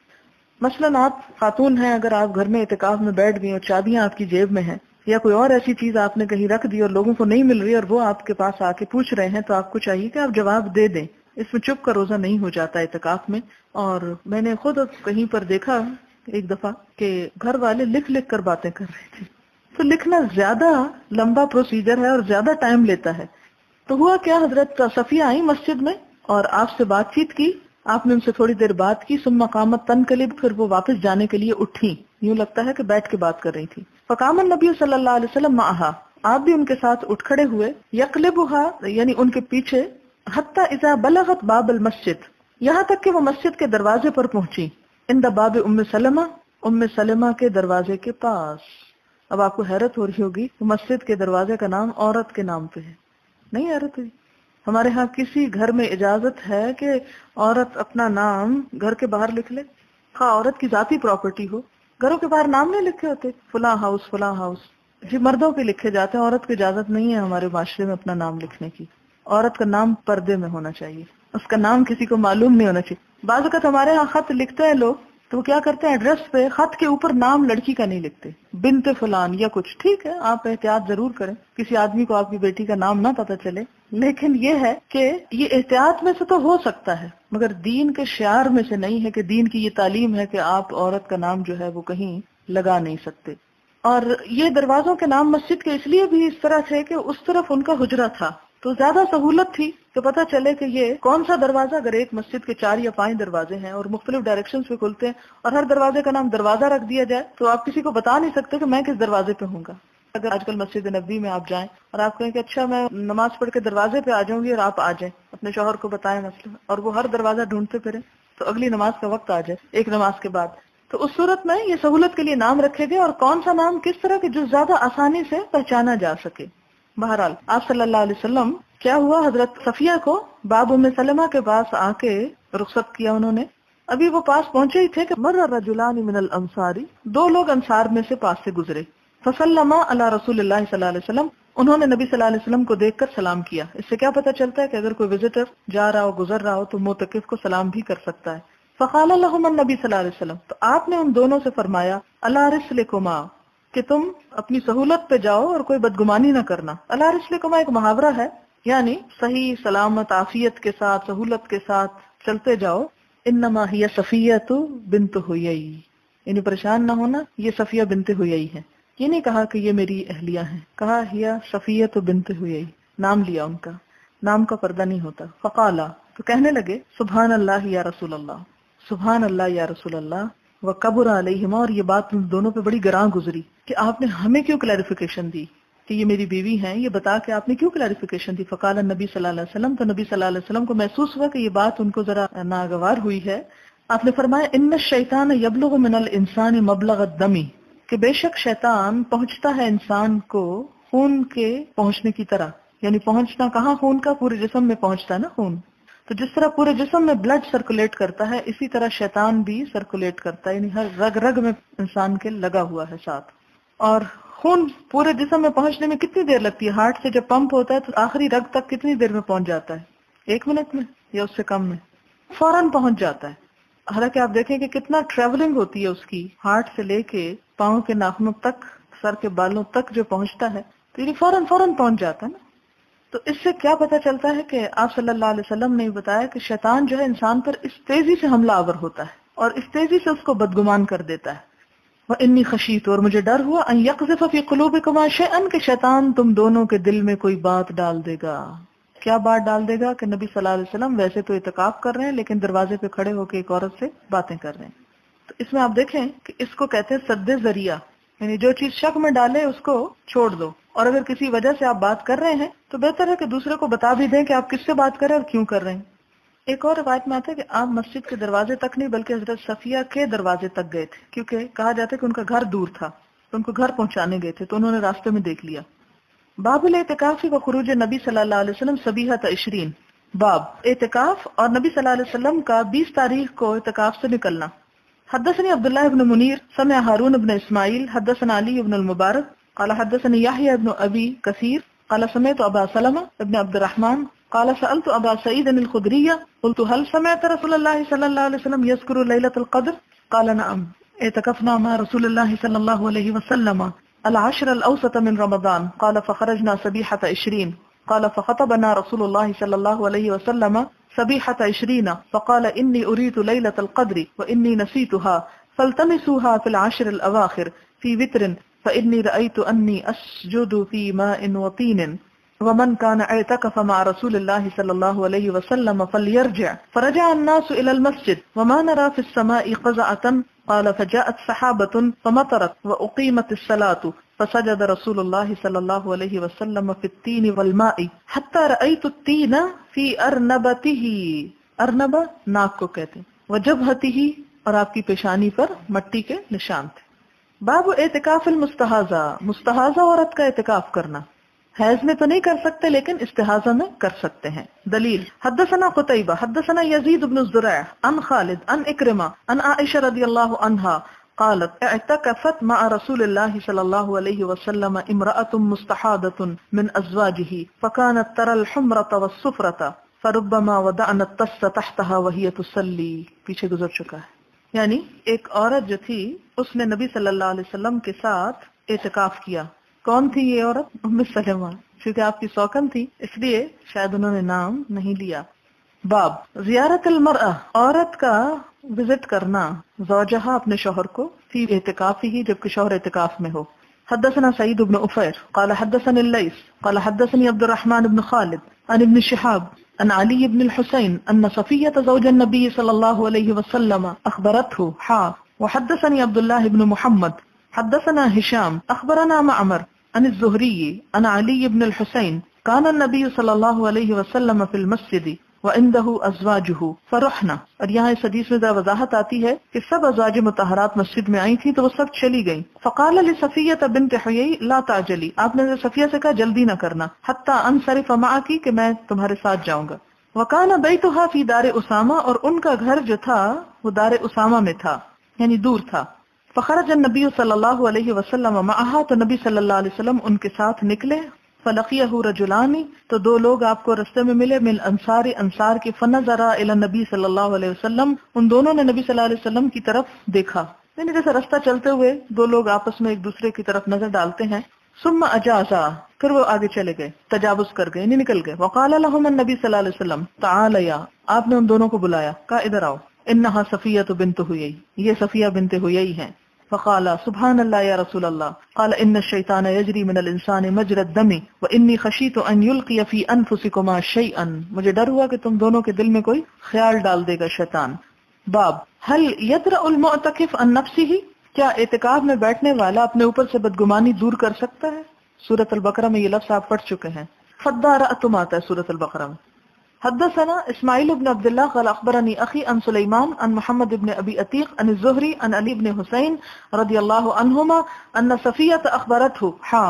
مثلا آپ خاتون ہیں، اگر آپ گھر میں اعتکاف میں بیٹھ گئی اور چابیاں آپ کی جیب میں ہیں، یا کوئی اور ایسی چیز آپ نے کہیں رکھ دی اور لوگوں کو نہیں مل رہی اور وہ آپ کے پاس آ کے پوچھ رہے ہیں، تو آپ کو چاہیے کہ آپ جواب دے دیں. اس میں چپ کا روزہ نہیں ہو جاتا اعتکاف میں. اور میں نے خود کہیں پر دیکھا ایک دفعہ کہ گھر والے لکھ لکھ کر باتیں کر رہے تھے. تو لکھنا زیادہ لمبا پروسیجر ہے اور زیادہ ٹائم لیتا ہے. تو ہوا کیا، حضرت صفیہ آئی مسجد میں اور آپ سے بات چیت کی. آپ نے ان سے تھوڑی دیر بات کی. ثم قامت تنقلب، پھر وہ واپس جانے کے لیے اٹھی، یوں لگتا ہے کہ بیٹھ کے بات کر رہی تھی. فقام النبی صلی اللہ علیہ وسلم معها، آپ بھی ان کے ساتھ اٹھ کھڑے ہوئے. یقلبها، یعنی ان کے پیچھے. حتی اذا بلغت باب المسجد، یہاں تک کہ وہ مسجد کے دروازے پر پہنچی. عند باب ام سلمہ، ام سلمہ کے دروازے کے پاس. اب آپ کو حیرت ہو رہی ہوگی، مسجد کے دروازے کا نام عورت کے نام پہ ہے. نہیں حیرت ہوئی؟ ہمارے ہاں کسی گھر میں اجازت ہے کہ عورت اپنا نام گھر کے باہر لکھ لے؟ ہاں، عورت کی ذاتی پراپرٹی ہو. گھروں کے باہر نام نہیں لکھے ہوتے، فلاں ہاؤس فلاں ہاؤس. جی مردوں کے لکھے جاتے ہیں، عورت کو اجازت نہیں ہے ہمارے معاشرے میں اپنا نام لکھنے کی. عورت کا نام پردے میں ہونا چاہیے، اس کا نام کسی کو معلوم نہیں ہونا چاہیے. بعض اوقات ہمارے ہاں خط لکھتے ہیں لوگ، تو وہ کیا کرتے ہیں، ایڈریس پہ خط کے اوپر نام لڑکی کا نہیں لکھتے، بنت فلان یا کچھ. ٹھیک ہے، آپ احتیاط ضرور کریں، کسی آدمی کو آپ کی بیٹی کا نام نہ پتہ چلے. لیکن یہ ہے کہ یہ احتیاط میں سے تو ہو سکتا ہے، مگر دین کے شعار میں سے نہیں ہے کہ دین کی یہ تعلیم ہے کہ آپ عورت کا نام جو ہے وہ کہیں لگا نہیں سکتے. اور یہ دروازوں کے نام مسجد کے اس لیے بھی اس طرح تھے کہ اس طرف ان کا حجرہ تھا، تو زیادہ سہولت تھی کہ پتہ چلے کہ یہ کون سا دروازہ. اگر ایک مسجد کے 4 یا 5 دروازے ہیں اور مختلف ڈائریکشنز پہ کھلتے ہیں اور ہر دروازے کا نام دروازہ رکھ دیا جائے، تو آپ کسی کو بتا نہیں سکتے کہ میں کس دروازے پہ ہوں گا. اگر آج کل مسجد نبوی میں آپ جائیں اور آپ کہیں کہ اچھا میں نماز پڑھ کے دروازے پہ آ جاؤں گی، اور آپ آ جائیں، اپنے شوہر کو بتائیں مسئلہ، اور وہ ہر دروازہ ڈھونڈتے پھریں تو اگلی نماز کا وقت آ جائے ایک نماز کے بعد، تو اس صورت میں یہ سہولت کے لیے نام رکھے گئے. اور کون سا نام کس طرح کہ جو زیادہ آسانی سے پہچانا جا سکے. بہرحال آپ صلی اللہ علیہ وسلم کیا ہوا، حضرت صفیہ کو باب ام سلمہ کے پاس آ کے رخصت کیا انہوں نے. ابھی وہ پاس پہنچے ہی تھے کہ مر رجلان من الانصار، 2 لوگ انصار میں سے پاس سے گزرے. فسلما علی رسول اللہ صلی اللہ علیہ وسلم، انہوں نے نبی صلی اللہ علیہ وسلم کو دیکھ کر سلام کیا. اس سے کیا پتہ چلتا ہے کہ اگر کوئی وزٹر جا رہا ہو، گزر رہا ہو، تو معتکف کو سلام بھی کر سکتا ہے. فقال لهم النبی صلی اللہ علیہ وسلم، تو آپ نے ان دونوں سے فرمایا علی رسلکما، کہ تم اپنی سہولت پہ جاؤ اور کوئی بدگمانی نہ کرنا. علی رسلکما ایک محاورہ ہے، یعنی صحیح سلامت عافیت کے ساتھ سہولت کے ساتھ چلتے جاؤ. انما ہی صفیہ بنت حیی، یعنی پریشان نہ ہونا، یہ صفیہ بنت حیی ہے. یہ نہیں کہا کہ یہ میری اہلیہ ہیں، کہا ہی صفیہ بنت حیی، نام لیا ان کا. نام کا پردہ نہیں ہوتا. فقالا، تو کہنے لگے سبحان اللہ یا رسول اللہ، سبحان اللہ یا رسول اللہ. وکبر علیہما، اور یہ بات ان دونوں پہ بڑی گراں گزری کہ آپ نے ہمیں کیوں کلیریفیکیشن دی کہ یہ میری بیوی ہیں، یہ بتا کے آپ نے کیوں کلیریفیکیشن دی. فقال النبی صلی اللہ علیہ وسلم، تو نبی صلی اللہ علیہ وسلم کو محسوس ہوا کہ یہ بات ان کو ذرا ناگوار ہوئی ہے. آپ نے فرمایا ان الشیطان یبلغ من الانسان مبلغ الدم، کہ بے شک شیطان پہنچتا ہے انسان کو خون کے پہنچنے کی طرح. یعنی پہنچنا کہاں، خون کا پورے جسم میں پہنچتا ہے نا خون. تو جس طرح پورے جسم میں بلڈ سرکولیٹ کرتا ہے، اسی طرح شیطان بھی سرکولیٹ کرتا ہے، یعنی ہر رگ رگ میں انسان کے لگا ہوا ہے ساتھ. اور خون پورے جسم میں پہنچنے میں کتنی دیر لگتی ہے؟ ہارٹ سے جب پمپ ہوتا ہے تو آخری رگ تک کتنی دیر میں پہنچ جاتا ہے؟ 1 منٹ میں یا اس سے کم میں فوراً پہنچ جاتا ہے. حالانکہ آپ دیکھیں کہ کتنا ٹریولنگ ہوتی ہے اس کی، ہارٹ سے لے کے پاؤں کے ناخنوں تک، سر کے بالوں تک جو پہنچتا ہے، تو یہ فوراً پہنچ جاتا ہے نا. تو اس سے کیا پتہ چلتا ہے کہ آپ صلی اللہ علیہ وسلم نے بتایا کہ شیطان جو ہے انسان پر اس تیزی سے حملہ آور ہوتا ہے اور اس تیزی سے اس کو بدگمان کر دیتا ہے. وَإِنِّي خَشِيتُ، اور مجھے ڈر ہوا، أَن يَقْذِفَ فِي قُلُوبِكُمَا شَيْئًا، کہ شیطان تم دونوں کے دل میں کوئی بات ڈال دے گا. کیا بات ڈال دے گا؟ کہ نبی صلی اللہ علیہ وسلم ویسے تو اعتکاف کر رہے ہیں لیکن دروازے پہ کھڑے ہو کے ایک عورت سے باتیں کر رہے ہیں. تو اس میں آپ دیکھیں کہ اس کو کہتے ہیں سد ذریعہ، یعنی جو چیز شک میں ڈالے اس کو چھوڑ دو، اور اگر کسی وجہ سے آپ بات کر رہے ہیں تو بہتر ہے کہ دوسرے کو بتا بھی دیں کہ آپ کس سے بات کر رہے ہیں اور کیوں کر رہے ہیں. ایک اور روایت میں آتا ہے کہ آپ مسجد کے دروازے تک نہیں بلکہ حضرت صفیہ کے دروازے تک گئے تھے، کیونکہ کہا جاتا ہے کہ ان کا گھر دور تھا تو ان کو گھر پہنچانے گئے تھے تو انہوں نے راستے میں دیکھ لیا. باب الاعتکاف و خروج نبی صلی اللہ علیہ وسلم صبیحۃ 20، باب اعتکاف اور نبی صلی اللہ علیہ وسلم کا 20 تاریخ کو اعتکاف سے نکلنا. حدثني عبد الله بن منير سمع هارون بن اسماعيل حدثنا علي بن المبارك قال حدثني يحيى بن ابي كثير قال سمعت ابا سلمة بن عبد الرحمن قال سألت ابا سعيد الخدري قلت هل سمعت رسول الله صلى الله عليه وسلم يذكر ليلة القدر قال نعم اعتكفنا مع رسول الله صلى الله عليه وسلم العشر الاوسط من رمضان قال فخرجنا صبيحة 20 قال فخطبنا رسول الله صلى الله عليه وسلم صبيحة 20 فقال إني أريد ليلة القدر وإني نسيتها فالتمسوها في العشر الأواخر في وتر فإني رأيت أني أسجد في ماء وطين ومن كان اعتكف مع رسول الله صلى الله عليه وسلم فليرجع. فرجع الناس إلى المسجد وما نرى في السماء قزعة قال فجاءت سحابة فمطرت وأقيمت الصلاة فسجد رسول الله صلى الله عليه وسلم في التين والماء حتى رأيت التين في أرنبته، ارنبہ ناک کو کہتے ہیں، وجبهته، اور آپ کی پیشانی پر مٹی کے نشان تھے. باب اعتکاف المستحاضہ، مستحاضہ عورت کا اعتکاف کرنا. حیض میں تو نہیں کر سکتے لیکن استحاضہ میں کر سکتے ہیں. دلیل حدثنا قتیبہ حدثنا یزید بن الزرع عن خالد عن اکرمہ عن عائشہ رضی اللہ عنہا قالت اعتكفت مع رسول الله صلى الله عليه وسلم امرأة مستحاضة من أزواجه فكانت ترى الحمرة والصفرة فربما وضعنا الطس تحتها وهي تصلي. پیچھے گزر چکا ہے. یعنی ایک عورت جو تھی اس نے نبی صلی اللہ علیہ وسلم کے ساتھ اعتکاف کیا. کون تھی یہ عورت؟ ام سلمہ، کیونکہ آپ کی سوکن تھی اس لیے شاید انہوں نے نام نہیں لیا. باب زیارت المرأة، عورت کا وزٹ کرنا زوجہا اپنے شوہر کو فی اعتکاف ہی جبکہ شوہر اعتکاف میں ہو. حدثنا سعید بن عفیر قال حدثني الليث قال حدثني عبد الرحمن بن خالد عن ابن شهاب عن علي بن الحسين ان صفية زوج النبي صلى الله عليه وسلم اخبرته وحدثني عبد الله بن محمد حدثنا هشام اخبرنا معمر عن الزهري عن علي بن الحسين كان النبي صلى الله عليه وسلم في المسجد وعنده ازواجه فرحنا. اور یہاں اس حدیث میں وضاحت آتی ہے کہ سب ازواج مطہرات مسجد میں آئی تھی تو وہ سب چلی گئیں. فقال لصفیہ بنت حیی لا تعجلی، آپ نے صفیہ سے کہا جلدی نہ کرنا، حتی انصرف معکی، کہ میں تمہارے ساتھ جاؤں گا. وکان بیتها فی دار اسامہ، اور ان کا گھر جو تھا وہ دار اسامہ میں تھا یعنی دور تھا. فخرج النبی صلی اللہ علیہ وسلم معها، تو نبی صلی اللہ علیہ وسلم ان کے ساتھ نکلے. فلقیہ رجلان، تو دو لوگ آپ کو رستے میں ملے، من انصار، انصار کے. فنظرا الی النبی صلی اللہ علیہ وسلم، ان دونوں نے نبی صلی اللہ علیہ وسلم کی طرف دیکھا، یعنی جیسے رستہ چلتے ہوئے دو لوگ آپس میں ایک دوسرے کی طرف نظر ڈالتے ہیں. ثم اجازا، پھر وہ آگے چلے گئے، تجاوز کر گئے یعنی نکل گئے. وقال لهم النبی صلی اللہ علیہ وسلم تعالیا، آپ نے ان دونوں کو بلایا، کہا ادھر آؤ. انہا صفیہ بنت حیی، یہ صفیہ بنت حیی ہیں. فقال سبحان اللہ یا رسول اللہ. قال ان الشیطان یجری من الانسان مجرى الدم وانی خشیت ان یلقی فی انفسکما شیئا، مجھے ڈر ہوا کہ تم دونوں کے دل میں کوئی خیال ڈال دے گا شیطان. باب هل يدرأ المعتکف عن نفسه، کیا اعتکاف میں بیٹھنے والا اپنے اوپر سے بدگمانی دور کر سکتا ہے؟ سورۃ البقرہ میں یہ لفظ آپ پڑھ چکے ہیں. فدارأتم آتا ہے سورۃ البقرہ میں. حدثنا اسماعیل بن عبد الله قال اخبرني اخي عن سليمان عن محمد بن ابي عتيق عن الزهري عن علي بن حسين رضي الله عنهما ان صفية اخبرته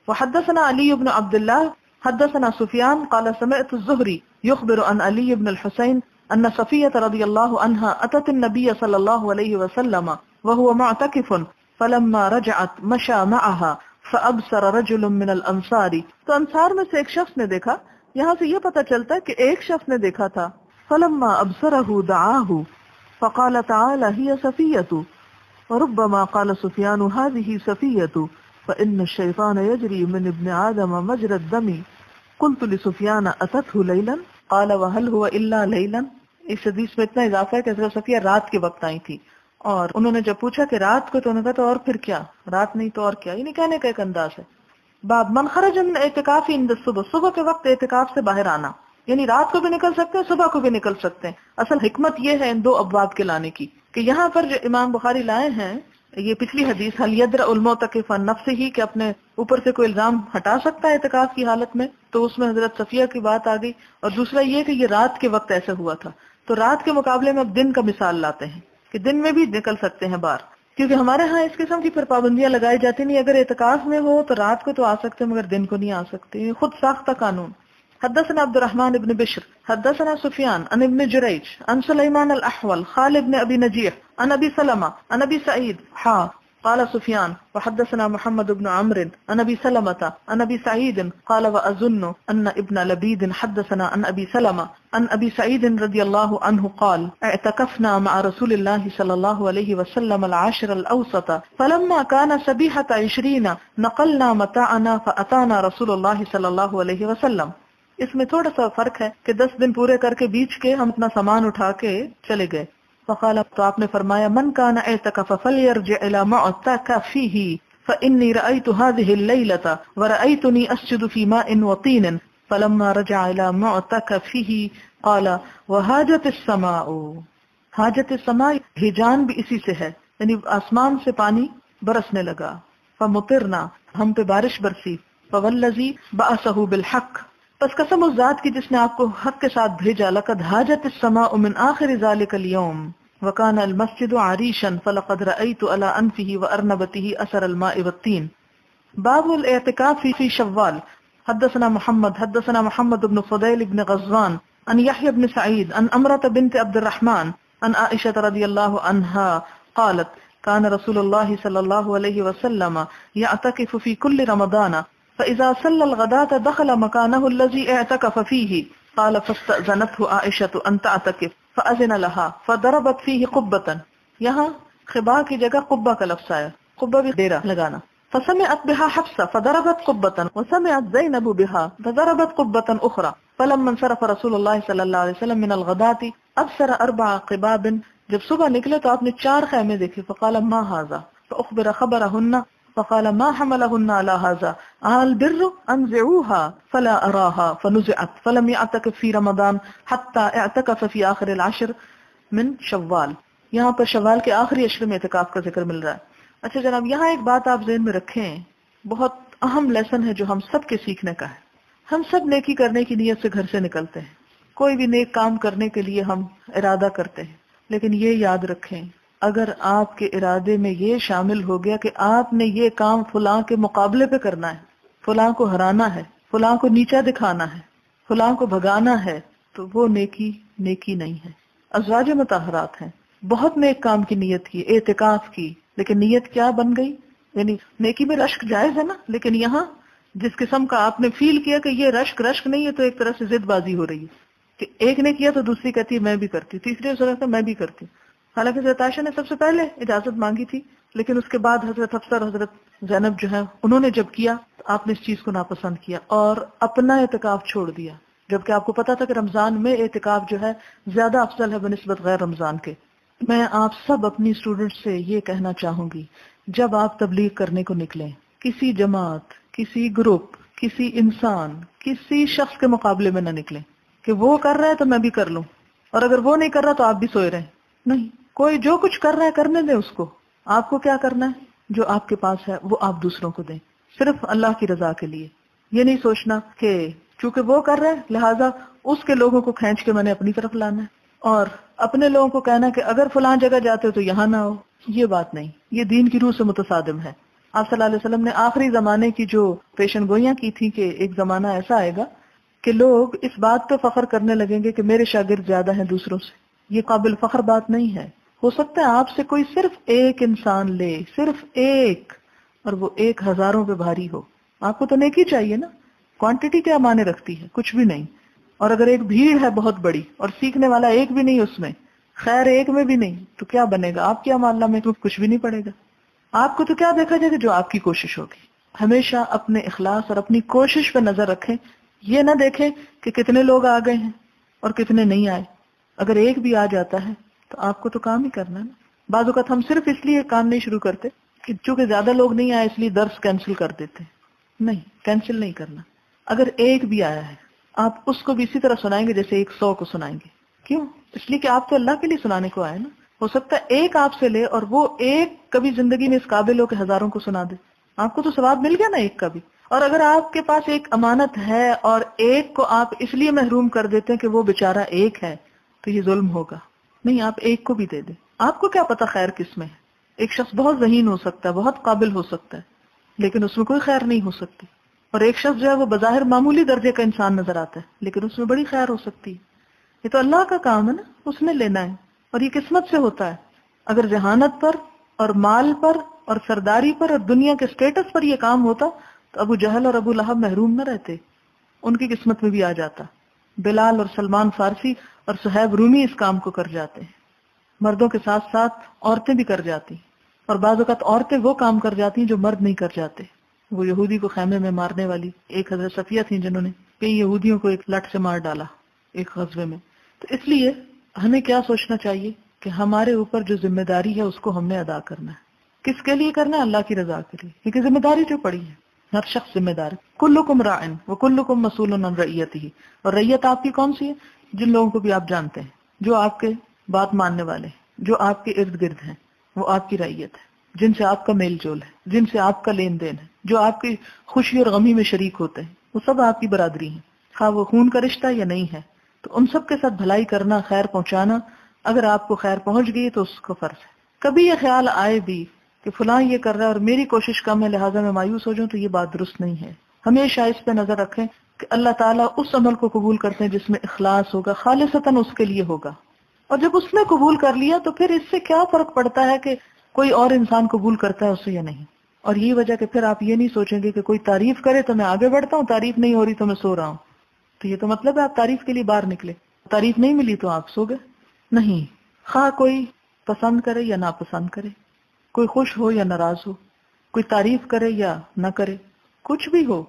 وحدثنا علي بن عبد الله حدثنا سفيان قال سمعت الزهري يخبر عن علي بن الحسين ان صفية رضي الله عنها اتت النبي صلى الله عليه وسلم وهو معتكف فلما رجعت مشى معها فابصر رجل من الانصار، تو انصار میں سے ایک شخص نے دیکھا. یہاں سے یہ پتہ چلتا ہے کہ ایک شخص نے دیکھا تھا. فلما ابصره دعاه فقال تعالى هي صفية وربما قال سفيان هذه صفية فإن الشيطان يجري من ابن آدم مجرى الدم. قلت لسفیان اتته لیلا قال وهل هو الا لیلا. اس حدیث میں اتنا اضافہ ہے کہ حضرت صفیہ رات کے وقت آئی تھی، اور انہوں نے جب پوچھا کہ رات کو، تو انہوں نے کہا تو اور پھر کیا، رات نہیں تو اور کیا، یعنی کہنے کا ایک انداز ہے. باب من خرج من اعتکاف عند الصبح، صبح کے وقت اعتکاف سے باہر آنا، یعنی رات کو بھی نکل سکتے ہیں، صبح کو بھی نکل سکتے ہیں. اصل حکمت یہ ہے ان دو ابواب کے لانے کی کہ یہاں پر جو امام بخاری لائے ہیں یہ پچھلی حدیث حل یدرأ المعتکف عن نفسہ، کہ اپنے اوپر سے کوئی الزام ہٹا سکتا ہے اعتکاف کی حالت میں، تو اس میں حضرت صفیہ کی بات آ گئی. اور دوسرا یہ کہ یہ رات کے وقت ایسا ہوا تھا، تو رات کے مقابلے میں اب دن کا مثال لاتے ہیں کہ دن میں بھی نکل سکتے ہیں باہر، کیونکہ ہمارے ہاں اس قسم کی پھر پابندیاں لگائی جاتی نہیں. اگر اعتکاف میں ہو تو رات کو تو آ سکتے مگر دن کو نہیں آ سکتے، خود ساختہ قانون. حدثنا عبد الرحمن بن بشر حدثنا سفیان عن ابن جریج عن سلیمان الاحول خالد بن ابی نجیح عن ابی سلمہ عن ابی سعید قال سفیان وحدثنا محمد بن عمرو عن ابی سلمہ عن ابی سعید قال واظن ان ابن لبید حدثنا عن ابی سلمہ عن ابی سعید رضی اللہ عنہ قال اعتکفنا مع رسول اللہ صلی اللہ علیہ وسلم العشر الاوسط فلما كان صبيحة 20 نقلنا متاعنا فاتانا رسول اللہ صلی اللہ علیہ وسلم. اس میں تھوڑا سا فرق ہے کہ 10 دن پورے کر کے بیچ کے ہم اپنا سامان اٹھا کے چلے گئے. فقال، تو آپ نے فرمایا من كان اعتكف فليرجع الى معتكفه فاني رايت هذه الليله ورايتني اسجد في ماء وطين. فلما رجع الى معتكفه قال وهاجت السماء. حاجت السماء ہجان بھی اسی سے ہے، یعنی آسمان سے پانی برسنے لگا. فمطرنا، ہم پہ بارش برسی. فوالذی بعثه بالحق، پس قسم اس ذات کی جس نے آپ کو حق کے ساتھ بھیجا. لقد حاجت السماء من آخر ذلك اليوم وكان المسجد عريشا فلقد رأيت على أنفه وأرنبته أثر الماء والطين. باب الاعتكاف في شوال. حدثنا محمد بن فضيل بن غزوان عن يحيى بن سعيد عن أمرة بنت عبد الرحمن عن عائشة رضي الله عنها قالت كان رسول الله صلى الله عليه وسلم يعتكف في كل رمضان فإذا صلى الغداة دخل مكانه الذي اعتكف فيه. قال فاستأذنته عائشة أن تعتكف فأذن لها فضربت فيه قبة. یہاں خبا کی جگہ قبہ کا لفظ آیا، قبہ بھی ڈیرا لگانا. فسمعت بها حفصة فضربت قبة وسمعت زينب بها فضربت قبة أخرى. فلما انصرف رسول الله صلى الله عليه وسلم من الغداة أبصر 4 قباب. جب صبح نکلے تو آپ نے 4 خیمے دیکھے. فقال ما هذا فأخبر خبرهن فقال ما حملهن على هذا البر انزعوها فلا اراها فنزعت فلم يعتكف في رمضان حتى اعتكف في آخر العشر من شوال. یہاں پر شوال کے آخری عشر میں اعتکاف کا ذکر مل رہا ہے. اچھا جناب، یہاں ایک بات آپ ذہن میں رکھیں، بہت اہم لیسن ہے جو ہم سب کے سیکھنے کا ہے. ہم سب نیکی کرنے کی نیت سے گھر سے نکلتے ہیں، کوئی بھی نیک کام کرنے کے لیے ہم ارادہ کرتے ہیں، لیکن یہ یاد رکھیں اگر آپ کے ارادے میں یہ شامل ہو گیا کہ آپ نے یہ کام فلاں کے مقابلے پہ کرنا ہے، فلاں کو ہرانا ہے، فلاں کو نیچا دکھانا ہے، فلاں کو بھگانا ہے، تو وہ نیکی نہیں ہے. ازواج مطہرات ہیں، بہت نیک کام کی نیت کی، اعتکاف کی، لیکن نیت کیا بن گئی؟ یعنی نیکی میں رشک جائز ہے نا، لیکن یہاں جس قسم کا آپ نے فیل کیا کہ یہ رشک نہیں ہے، تو ایک طرح سے ضد بازی ہو رہی ہے کہ ایک نے کیا تو دوسری کہتی ہے میں بھی کرتی ہوں، تیسری سے میں بھی کرتی ہوں. حالانکہ حضرت عائشہ نے سب سے پہلے اجازت مانگی تھی، لیکن اس کے بعد حضرت حفصہ اور حضرت زینب جو ہے انہوں نے جب کیا تو آپ نے اس چیز کو ناپسند کیا اور اپنا اعتکاف چھوڑ دیا، جبکہ آپ کو پتا تھا کہ رمضان میں اعتکاف جو ہے زیادہ افضل ہے بنسبت غیر رمضان کے. میں آپ سب اپنی اسٹوڈنٹ سے یہ کہنا چاہوں گی، جب آپ تبلیغ کرنے کو نکلیں، کسی جماعت، کسی گروپ، کسی انسان، کسی شخص کے مقابلے میں نہ نکلیں کہ وہ کر رہا ہے تو میں بھی کر لوں، اور اگر وہ نہیں کر رہا تو آپ بھی سوئے رہیں. نہیں، کوئی جو کچھ کر رہا ہے کرنے دیں اس کو. آپ کو کیا کرنا ہے؟ جو آپ کے پاس ہے وہ آپ دوسروں کو دیں، صرف اللہ کی رضا کے لیے. یہ نہیں سوچنا کہ چونکہ وہ کر رہے ہیں لہٰذا اس کے لوگوں کو کھینچ کے میں نے اپنی طرف لانا ہے، اور اپنے لوگوں کو کہنا کہ اگر فلاں جگہ جاتے ہو تو یہاں نہ ہو. یہ بات نہیں، یہ دین کی روح سے متصادم ہے. آپ صلی اللہ علیہ وسلم نے آخری زمانے کی جو پیشن گوئیاں کی تھی کہ ایک زمانہ ایسا آئے گا کہ لوگ اس بات پہ فخر کرنے لگیں گے کہ میرے شاگرد زیادہ ہیں دوسروں سے. یہ قابل فخر بات نہیں ہے. ہو سکتا ہے آپ سے کوئی صرف ایک انسان لے، صرف ایک، اور وہ 1 ہزاروں پہ بھاری ہو. آپ کو تو نیکی چاہیے نا، کوانٹٹی کیا معنی رکھتی ہے؟ کچھ بھی نہیں. اور اگر ایک بھیڑ ہے بہت بڑی اور سیکھنے والا ایک بھی نہیں اس میں، خیر ایک میں بھی نہیں، تو کیا بنے گا؟ آپ کیا معاملہ میں تو کچھ بھی نہیں پڑے گا. آپ کو تو کیا دیکھا جائے گا؟ جو آپ کی کوشش ہوگی. ہمیشہ اپنے اخلاص اور اپنی کوشش پہ نظر رکھیں. یہ نہ دیکھیں کہ کتنے لوگ آ گئے ہیں اور کتنے نہیں آئے. اگر ایک بھی آ جاتا ہے تو آپ کو تو کام ہی کرنا ہے نا. بعض اوقات ہم صرف اس لیے کام نہیں شروع کرتے کہ چونکہ زیادہ لوگ نہیں آئے اس لیے درس کینسل کر دیتے. نہیں، کینسل نہیں کرنا. اگر ایک بھی آیا ہے آپ اس کو بھی اسی طرح سنائیں گے جیسے 100 کو سنائیں گے. کیوں؟ اس لیے کہ آپ تو اللہ کے لیے سنانے کو آئے نا. ہو سکتا ہے ایک آپ سے لے اور وہ ایک کبھی زندگی میں اس قابل ہو کہ ہزاروں کو سنا دے. آپ کو تو ثواب مل گیا نا ایک کا بھی. اور اگر آپ کے پاس ایک امانت ہے اور ایک کو آپ اس لیے محروم کر دیتے ہیں کہ وہ بیچارہ ایک ہے تو یہ ظلم ہوگا. نہیں، آپ ایک کو بھی دے دیں. آپ کو کیا پتا خیر کس میں ہے. ایک شخص بہت ذہین ہو سکتا ہے، بہت قابل ہو سکتا ہے، لیکن اس میں کوئی خیر نہیں ہو سکتی. اور ایک شخص جو ہے وہ بظاہر معمولی درجے کا انسان نظر آتا ہے لیکن اس میں بڑی خیر ہو سکتی ہے. یہ تو اللہ کا کام ہے نا، اس نے لینا ہے. اور یہ قسمت سے ہوتا ہے. اگر ذہانت پر اور مال پر اور سرداری پر اور دنیا کے سٹیٹس پر یہ کام ہوتا تو ابو جہل اور ابو لہب محروم نہ رہتے، ان کی قسمت میں بھی آ جاتا. بلال اور سلمان فارسی اور صہیب رومی اس کام کو کر جاتے ہیں. مردوں کے ساتھ ساتھ عورتیں بھی کر جاتی، اور بعض اوقات عورتیں وہ کام کر جاتی ہیں جو مرد نہیں کر جاتے. وہ یہودی کو خیمے میں مارنے والی ایک حضرت صفیہ تھیں جنہوں نے کئی یہودیوں کو ایک لٹ سے مار ڈالا ایک غزوے میں. تو اس لیے ہمیں کیا سوچنا چاہیے کہ ہمارے اوپر جو ذمہ داری ہے اس کو ہم نے ادا کرنا ہے. کس کے لیے کرنا ہے؟ اللہ کی رضا کے لیے. کیونکہ ذمہ داری جو پڑی ہے ہر شخص ذمہ دار. کلکم راعٍ وکلکم مسئول عن رعیتہ. اور رعیت آپ کی کون سی ہے؟ جن لوگوں کو بھی آپ جانتے ہیں، جو آپ کے بات ماننے والے ہیں، جو آپ کے ارد گرد ہیں، وہ آپ کی رعیت ہے. جن سے آپ کا میل جول ہے، جن سے آپ کا لین دین ہے، جو آپ کی خوشی اور غمی میں شریک ہوتے ہیں، وہ سب آپ کی برادری ہیں، خواہ وہ خون کا رشتہ یا نہیں ہے. تو ان سب کے ساتھ بھلائی کرنا، خیر پہنچانا. اگر آپ کو خیر پہنچ گئی تو اس کو فرض ہے. کبھی یہ خیال آئے بھی کہ فلاں یہ کر رہا ہے اور میری کوشش کم ہے لہٰذا میں مایوس ہو جاؤں، تو یہ بات درست نہیں ہے. ہمیشہ اس پہ نظر رکھیں کہ اللہ تعالیٰ اس عمل کو قبول کرتے ہیں جس میں اخلاص ہوگا، خالصتاً اس کے لیے ہوگا. اور جب اس نے قبول کر لیا تو پھر اس سے کیا فرق پڑتا ہے کہ کوئی اور انسان قبول کرتا ہے اسے یا نہیں. اور یہ وجہ کہ پھر آپ یہ نہیں سوچیں گے کہ کوئی تعریف کرے تو میں آگے بڑھتا ہوں، تعریف نہیں ہو رہی تو میں سو رہا ہوں. تو یہ تو مطلب ہے آپ تعریف کے لیے باہر نکلے. تعریف نہیں ملی تو آپ سو گئے. نہیں، خواہ کوئی پسند کرے یا ناپسند کرے، کوئی خوش ہو یا ناراض ہو، کوئی تعریف کرے یا نہ کرے، کچھ بھی ہو،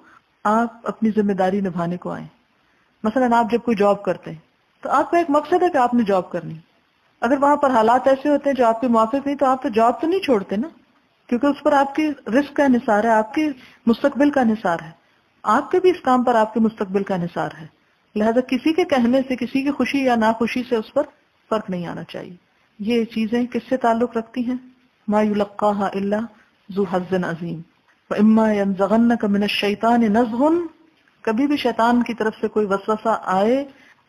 آپ اپنی ذمہ داری نبھانے کو آئیں. مثلا آپ جب کوئی جاب کرتے ہیں تو آپ کا ایک مقصد ہے کہ آپ نے جاب کرنی. اگر وہاں پر حالات ایسے ہوتے ہیں جو آپ کے موافق نہیں تو آپ تو جاب تو نہیں چھوڑتے نا، کیونکہ اس پر آپ کی رزق کا انحصار ہے، آپ کے مستقبل کا انحصار ہے. آپ کے بھی اس کام پر آپ کے مستقبل کا انحصار ہے. لہذا کسی کے کہنے سے، کسی کی خوشی یا ناخوشی سے اس پر فرق نہیں آنا چاہیے. یہ چیزیں کس سے تعلق رکھتی ہیں؟ ما یلقاها الا ذو حظ عظیم واما ينزغنك من الشیطان نزغ. کبھی بھی شیطان کی طرف سے کوئی وسوسہ آئے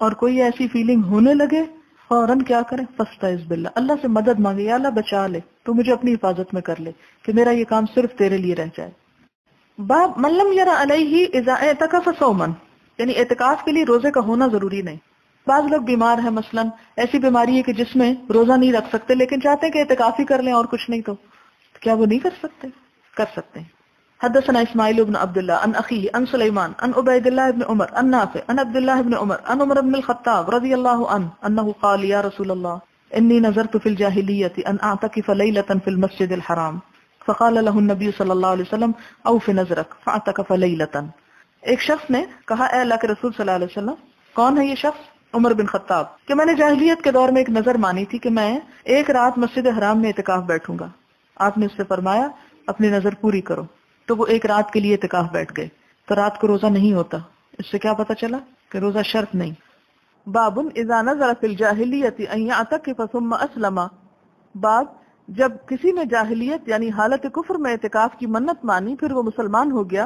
اور کوئی ایسی فیلنگ ہونے لگے، فوراً کیا کریں؟ فاستعذ باللہ، اللہ سے مدد مانگے، یا اللہ بچا لے، تو مجھے اپنی حفاظت میں کر لے کہ میرا یہ کام صرف تیرے لیے رہ جائے. باب من لم ير علیہ اذا اعتکف صوما، یعنی اعتکاف کے لیے روزے کا ہونا ضروری نہیں. بعض لوگ بیمار ہیں، مثلا ایسی بیماری ہے کہ جس میں روزہ نہیں رکھ سکتے لیکن چاہتے ہیں کہ اعتکاف ہی کر لیں اور کچھ نہیں، تو کیا وہ نہیں کر سکتے؟ کر سکتے ہیں. حدثنا اسماعیل بن عبد اللہ عن اخیہ عن سلیمان عن عبید اللہ بن عمر عن نافع عن عبد اللہ بن عمر عن عمر بن الخطاب رضی اللہ عنہ انه قال یا رسول اللہ انی نظرت فی الجاہلیۃ ان اعتکف لیلۃ فی المسجد الحرام فقال له النبی صلی اللہ علیہ وسلم اوف نظرک فاعتکف لیلۃ. ایک شخص نے کہا اے اللہ کے رسول صلی اللہ علیہ وسلم، کون ہے یہ شخص؟ عمر بن خطاب، کہ میں نے جاہلیت کے دور میں ایک نظر مانی تھی کہ میں ایک رات مسجد حرام میں اعتکاف بیٹھوں گا. آپ نے اس سے فرمایا اپنی نظر پوری کرو. تو وہ ایک رات کے لیے اعتکاف بیٹھ گئے. تو رات کو روزہ نہیں ہوتا. اس سے کیا پتہ چلا کہ روزہ شرط نہیں. باب اذا نظر فی الجاہلیت ان یعتکف ثم اسلم. باب جب کسی نے جاہلیت یعنی حالت کفر میں اعتکاف کی منت مانی پھر وہ مسلمان ہو گیا.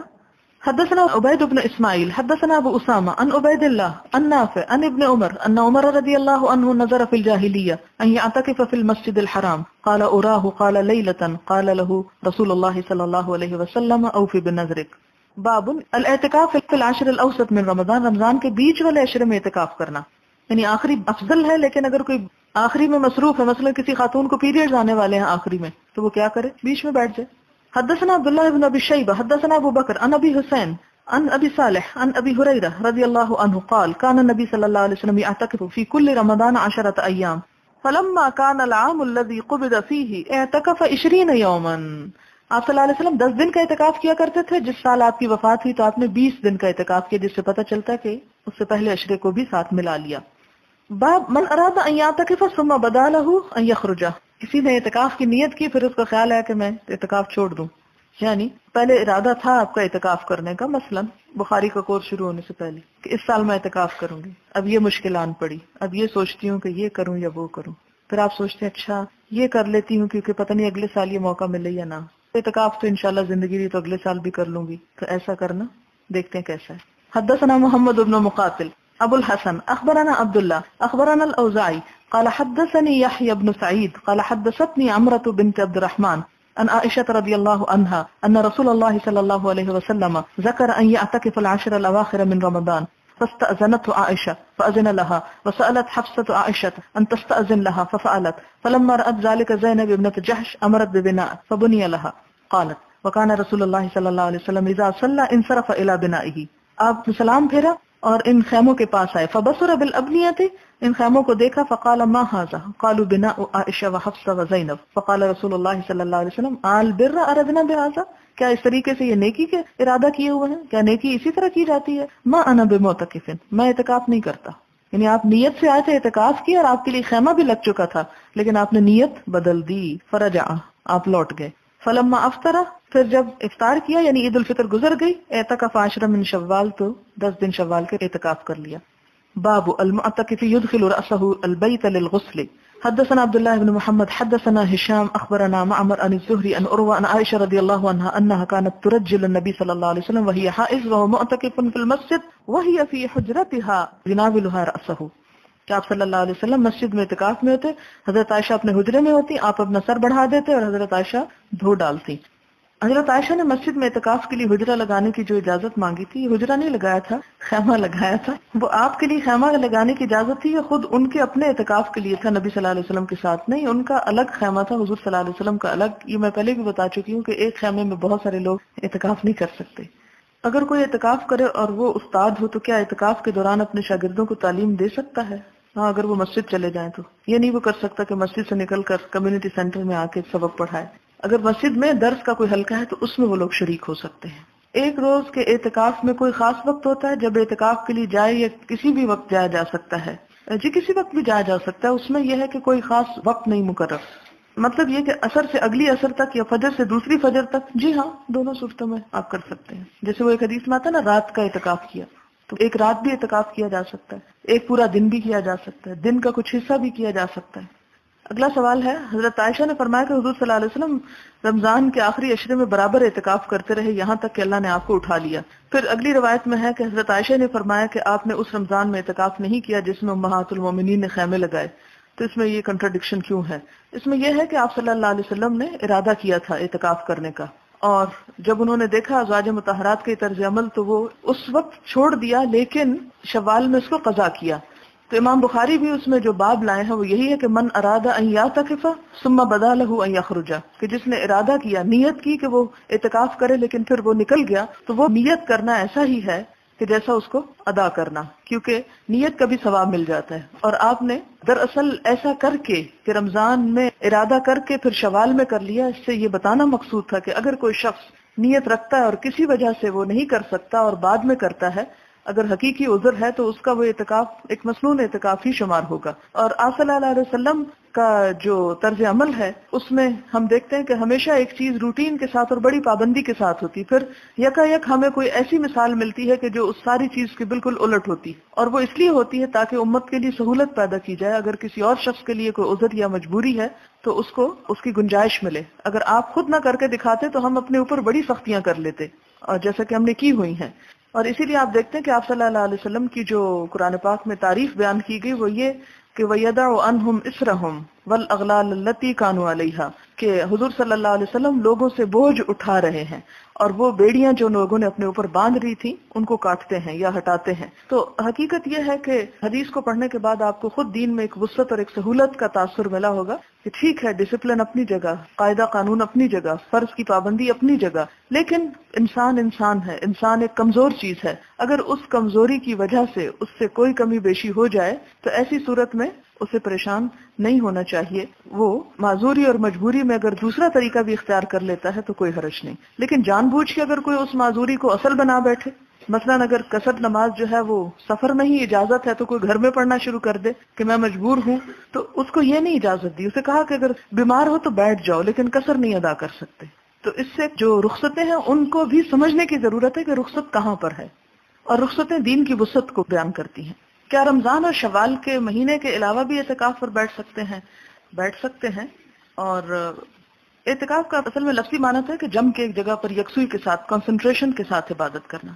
حدثنا عبید بن اسماعیل حدثنا ابو اسامہ عن عبید اللہ عن نافع عن ابن عمر ان عمر رضی اللہ عنہ نظر فی الجاہلیہ ان یعتکف فی المسجد الحرام قال اراہ قال لیلة قال له رسول اللہ صلی اللہ علیہ وسلم اوفی بنظرک. باب الاعتکاف فی العشر الاوسط من رمضان، رمضان کے بیچ والے عشرے میں اعتکاف کرنا. یعنی آخری افضل ہے، لیکن اگر کوئی آخری میں مصروف ہے، مثلا کسی خاتون کو پیریڈز آنے والے ہیں آخری میں، تو وہ کیا کرے؟ بیچ میں بیٹھ جائے. حدثنا عبد الله بن ابي شيبه حدثنا ابو بكر عن ابي حسين عن ابي صالح عن ابي هريره رضي الله عنه قال كان النبي صلى الله عليه وسلم يعتكف في كل رمضان 10 ايام فلما كان العام الذي قبض فيه اعتكف 20 يوما. آپ صلی اللہ علیہ وسلم 10 دن کا اعتکاف کیا کرتے تھے. جس سال آپ کی وفات ہوئی تو آپ نے 20 دن کا اعتکاف کیا، جس سے پتہ چلتا ہے کہ اس سے پہلے عشرے کو بھی ساتھ ملا لیا. باب من اراد ان یعتکف ثم بدا له ان یخرج. کسی نے اعتکاف کی نیت کی، پھر اس کا خیال ہے کہ میں اعتکاف چھوڑ دوں، یعنی پہلے ارادہ تھا آپ کا اعتکاف کرنے کا، مثلا بخاری کا کورس شروع ہونے سے پہلے کہ اس سال میں اعتکاف کروں گی، اب یہ مشکل آن پڑی، اب یہ سوچتی ہوں کہ یہ کروں یا وہ کروں، پھر آپ سوچتے ہیں اچھا یہ کر لیتی ہوں کیونکہ پتہ نہیں اگلے سال یہ موقع ملے یا نہ، اعتکاف تو انشاءاللہ زندگی دی تو اگلے سال بھی کر لوں گی، تو ایسا کرنا دیکھتے ہیں کیسا ہے. حدثنا محمد بن مقاتل ابو الحسن اخبرنا عبد الله اخبرنا الاوزاعي قال حدثني يحيى بن سعيد قال حدثتني عمرة بنت عبد الرحمن عن عائشة رضي الله عنها أن رسول الله صلى الله عليه وسلم ذكر أن يعتكف العشر الأواخر من رمضان فاستأذنته عائشة فأذن لها وسألت حفصة عائشة أن تستأذن لها ففعلت فلما رأت ذلك زينب ابنة جحش أمرت ببناء فبني لها قالت وكان رسول الله صلى الله عليه وسلم إذا صلى انصرف إلى بنائه. آپ نے سلام پھیرا اور ان خیموں کے پاس آئے. فبصر بالابنیۃ، ان خیموں کو دیکھا. فقال ما هذا قالوا بناء عائشہ وحفصہ وزینب. فقال رسول اللہ صلی اللہ علیہ وسلم البر اردنا بهذا، کیا اس طریقے سے یہ نیکی کے ارادہ کیے ہوئے ہیں؟ کیا نیکی اسی طرح کی جاتی ہے؟ ما انا بمعتکف، میں اعتکاف نہیں کرتا. یعنی آپ نیت سے آئے تھے اعتکاف کی اور آپ کے لیے خیمہ بھی لگ چکا تھا، لیکن آپ نے نیت بدل دی. فرجع، آپ لوٹ گئے. فلما افطر، پھر جب افطار کیا یعنی عید الفطر گزر گئی. اعتکف 10 من شوال، تو 10 دن شوال کے اعتکاف کر لیا. باب المعتکف يدخل رأسه البيت للغسل. حدثنا عبد الله بن محمد حدثنا هشام اخبرنا معمر عن الزهري عن عروة عن عائشة رضي الله عنها انها كانت ترجل النبي صلى الله عليه وسلم وهي حائض وهو معتكف في المسجد وهي في حجرتها يناولها رأسه. کہ آپ صلی اللہ علیہ وسلم مسجد میں اعتکاف میں ہوتے، حضرت عائشہ اپنے حجرے میں ہوتی، آپ اپنا سر بڑھا دیتے اور حضرت عائشہ دھو ڈالتی. حضرت عائشہ نے مسجد میں اعتکاف کے لیے حجرہ لگانے کی جو اجازت مانگی تھی، یہ حجرہ نہیں لگایا تھا، خیمہ لگایا تھا. وہ آپ کے لیے خیمہ لگانے کی اجازت تھی، یہ خود ان کے اپنے اعتکاف کے لیے تھا، نبی صلی اللہ علیہ وسلم کے ساتھ نہیں. ان کا الگ خیمہ تھا، حضور صلی اللہ علیہ وسلم کا الگ. یہ میں پہلے بھی بتا چکی ہوں کہ ایک خیمے میں بہت سارے لوگ اعتکاف نہیں کر سکتے. اگر کوئی اعتکاف کرے اور وہ استاد ہو تو کیا اعتکاف کے دوران اپنے شاگردوں کو تعلیم دے سکتا ہے؟ ہاں، اگر وہ مسجد چلے جائیں تو. یہ نہیں وہ کر سکتا کہ مسجد سے نکل کر کمیونٹی سینٹر میں آ کے سبق پڑھائے. اگر مسجد میں درس کا کوئی حلقہ ہے تو اس میں وہ لوگ شریک ہو سکتے ہیں. ایک روز کے اعتکاف میں کوئی خاص وقت ہوتا ہے جب اعتکاف کے لیے جائے، یا کسی بھی وقت جایا جا سکتا ہے؟ جی کسی وقت بھی جایا جا سکتا ہے. اس میں یہ ہے کہ کوئی خاص وقت نہیں مقرر. مطلب یہ کہ عصر سے اگلی عصر تک یا فجر سے دوسری فجر تک، جی ہاں دونوں صورتوں میں آپ کر سکتے ہیں. جیسے وہ ایک حدیث میں آتا ہے نا، رات کا اعتکاف کیا، تو ایک رات بھی اعتکاف کیا جا سکتا ہے، ایک پورا دن بھی کیا جا سکتا ہے، دن کا کچھ حصہ بھی کیا جا سکتا ہے. اگلا سوال ہے، حضرت عائشہ نے فرمایا کہ حضور صلی اللہ علیہ وسلم رمضان کے آخری عشرے میں برابر اعتکاف کرتے رہے یہاں تک کہ اللہ نے آپ کو اٹھا لیا. پھر اگلی روایت میں ہے کہ حضرت عائشہ نے فرمایا کہ آپ نے اس رمضان میں اعتکاف نہیں کیا جس میں امہات المومنین نے خیمے لگائے. تو اس میں یہ کنٹراڈکشن کیوں ہے؟ اس میں یہ ہے کہ آپ صلی اللہ علیہ وسلم نے ارادہ کیا تھا اعتکاف کرنے کا، اور جب انہوں نے دیکھا ازواج مطہرات کے طرز عمل تو وہ اس وقت چھوڑ دیا، لیکن شوال میں اس کو قضا کیا. تو امام بخاری بھی اس میں جو باب لائے ہیں وہ یہی ہے کہ من اراد ان یعتکف ثم بدا له ان یخرج، کہ جس نے ارادہ کیا، نیت کی کہ وہ اعتکاف کرے لیکن پھر وہ نکل گیا، تو وہ نیت کرنا ایسا ہی ہے کہ جیسا اس کو ادا کرنا، کیونکہ نیت کا بھی ثواب مل جاتا ہے. اور آپ نے دراصل ایسا کر کے کہ رمضان میں ارادہ کر کے پھر شوال میں کر لیا، اس سے یہ بتانا مقصود تھا کہ اگر کوئی شخص نیت رکھتا ہے اور کسی وجہ سے وہ نہیں کر سکتا اور بعد میں کرتا ہے، اگر حقیقی عذر ہے تو اس کا وہ اعتکاف ایک مسنون اعتکاف ہی شمار ہوگا. اور آپ صلی اللہ علیہ وسلم کا جو طرز عمل ہے اس میں ہم دیکھتے ہیں کہ ہمیشہ ایک چیز روٹین کے ساتھ اور بڑی پابندی کے ساتھ ہوتی، پھر یکا یک ہمیں کوئی ایسی مثال ملتی ہے کہ جو اس ساری چیز کی بالکل الٹ ہوتی، اور وہ اس لیے ہوتی ہے تاکہ امت کے لیے سہولت پیدا کی جائے. اگر کسی اور شخص کے لیے کوئی عذر یا مجبوری ہے تو اس کو اس کی گنجائش ملے. اگر آپ خود نہ کر کے دکھاتے تو ہم اپنے اوپر بڑی سختیاں کر لیتے، اور جیسا کہ ہم نے کی ہوئی ہیں. اور اسی لیے آپ دیکھتے ہیں کہ آپ صلی اللہ علیہ وسلم کی جو قرآن پاک میں تعریف بیان کی گئی وہ یہ کہ وَيَدَعُ عَنْهُمْ إِسْرَهُمْ وَالْأَغْلَالَ الَّتِي كَانُوا عَلَيْهَا، کہ حضور صلی اللہ علیہ وسلم لوگوں سے بوجھ اٹھا رہے ہیں اور وہ بیڑیاں جو لوگوں نے اپنے اوپر باندھ رہی تھی ان کو کاٹتے ہیں یا ہٹاتے ہیں. تو حقیقت یہ ہے کہ حدیث کو پڑھنے کے بعد آپ کو خود دین میں ایک وسعت اور ایک سہولت کا تاثر ملا ہوگا کہ ٹھیک ہے، ڈسپلن اپنی جگہ، قاعدہ قانون اپنی جگہ، فرض کی پابندی اپنی جگہ، لیکن انسان ہے، انسان ایک کمزور چیز ہے. اگر اس کمزوری کی وجہ سے اس سے کوئی کمی بیشی ہو جائے تو ایسی صورت میں اسے پریشان نہیں ہونا چاہیے. وہ معذوری اور مجبوری میں اگر دوسرا طریقہ بھی اختیار کر لیتا ہے تو کوئی حرج نہیں، لیکن جان بوجھ کے اگر کوئی اس معذوری کو اصل بنا بیٹھے، مثلاً اگر قصر نماز جو ہے وہ سفر میں ہی اجازت ہے تو کوئی گھر میں پڑھنا شروع کر دے کہ میں مجبور ہوں، تو اس کو یہ نہیں اجازت دی. اسے کہا کہ اگر بیمار ہو تو بیٹھ جاؤ لیکن قصر نہیں ادا کر سکتے. تو اس سے جو رخصتیں ہیں ان کو بھی سمجھنے کی ضرورت ہے کہ رخصت کہاں پر ہے، اور رخصتیں دین کی وسعت کو بیان کرتی ہیں. کیا رمضان اور شوال کے مہینے کے علاوہ بھی اعتکاف پر بیٹھ سکتے ہیں؟ بیٹھ سکتے ہیں. اور اعتکاف کا اصل میں لفظی معنی ہے کہ جم کے ایک جگہ پر یکسوئی کے ساتھ، کنسنٹریشن کے ساتھ عبادت کرنا.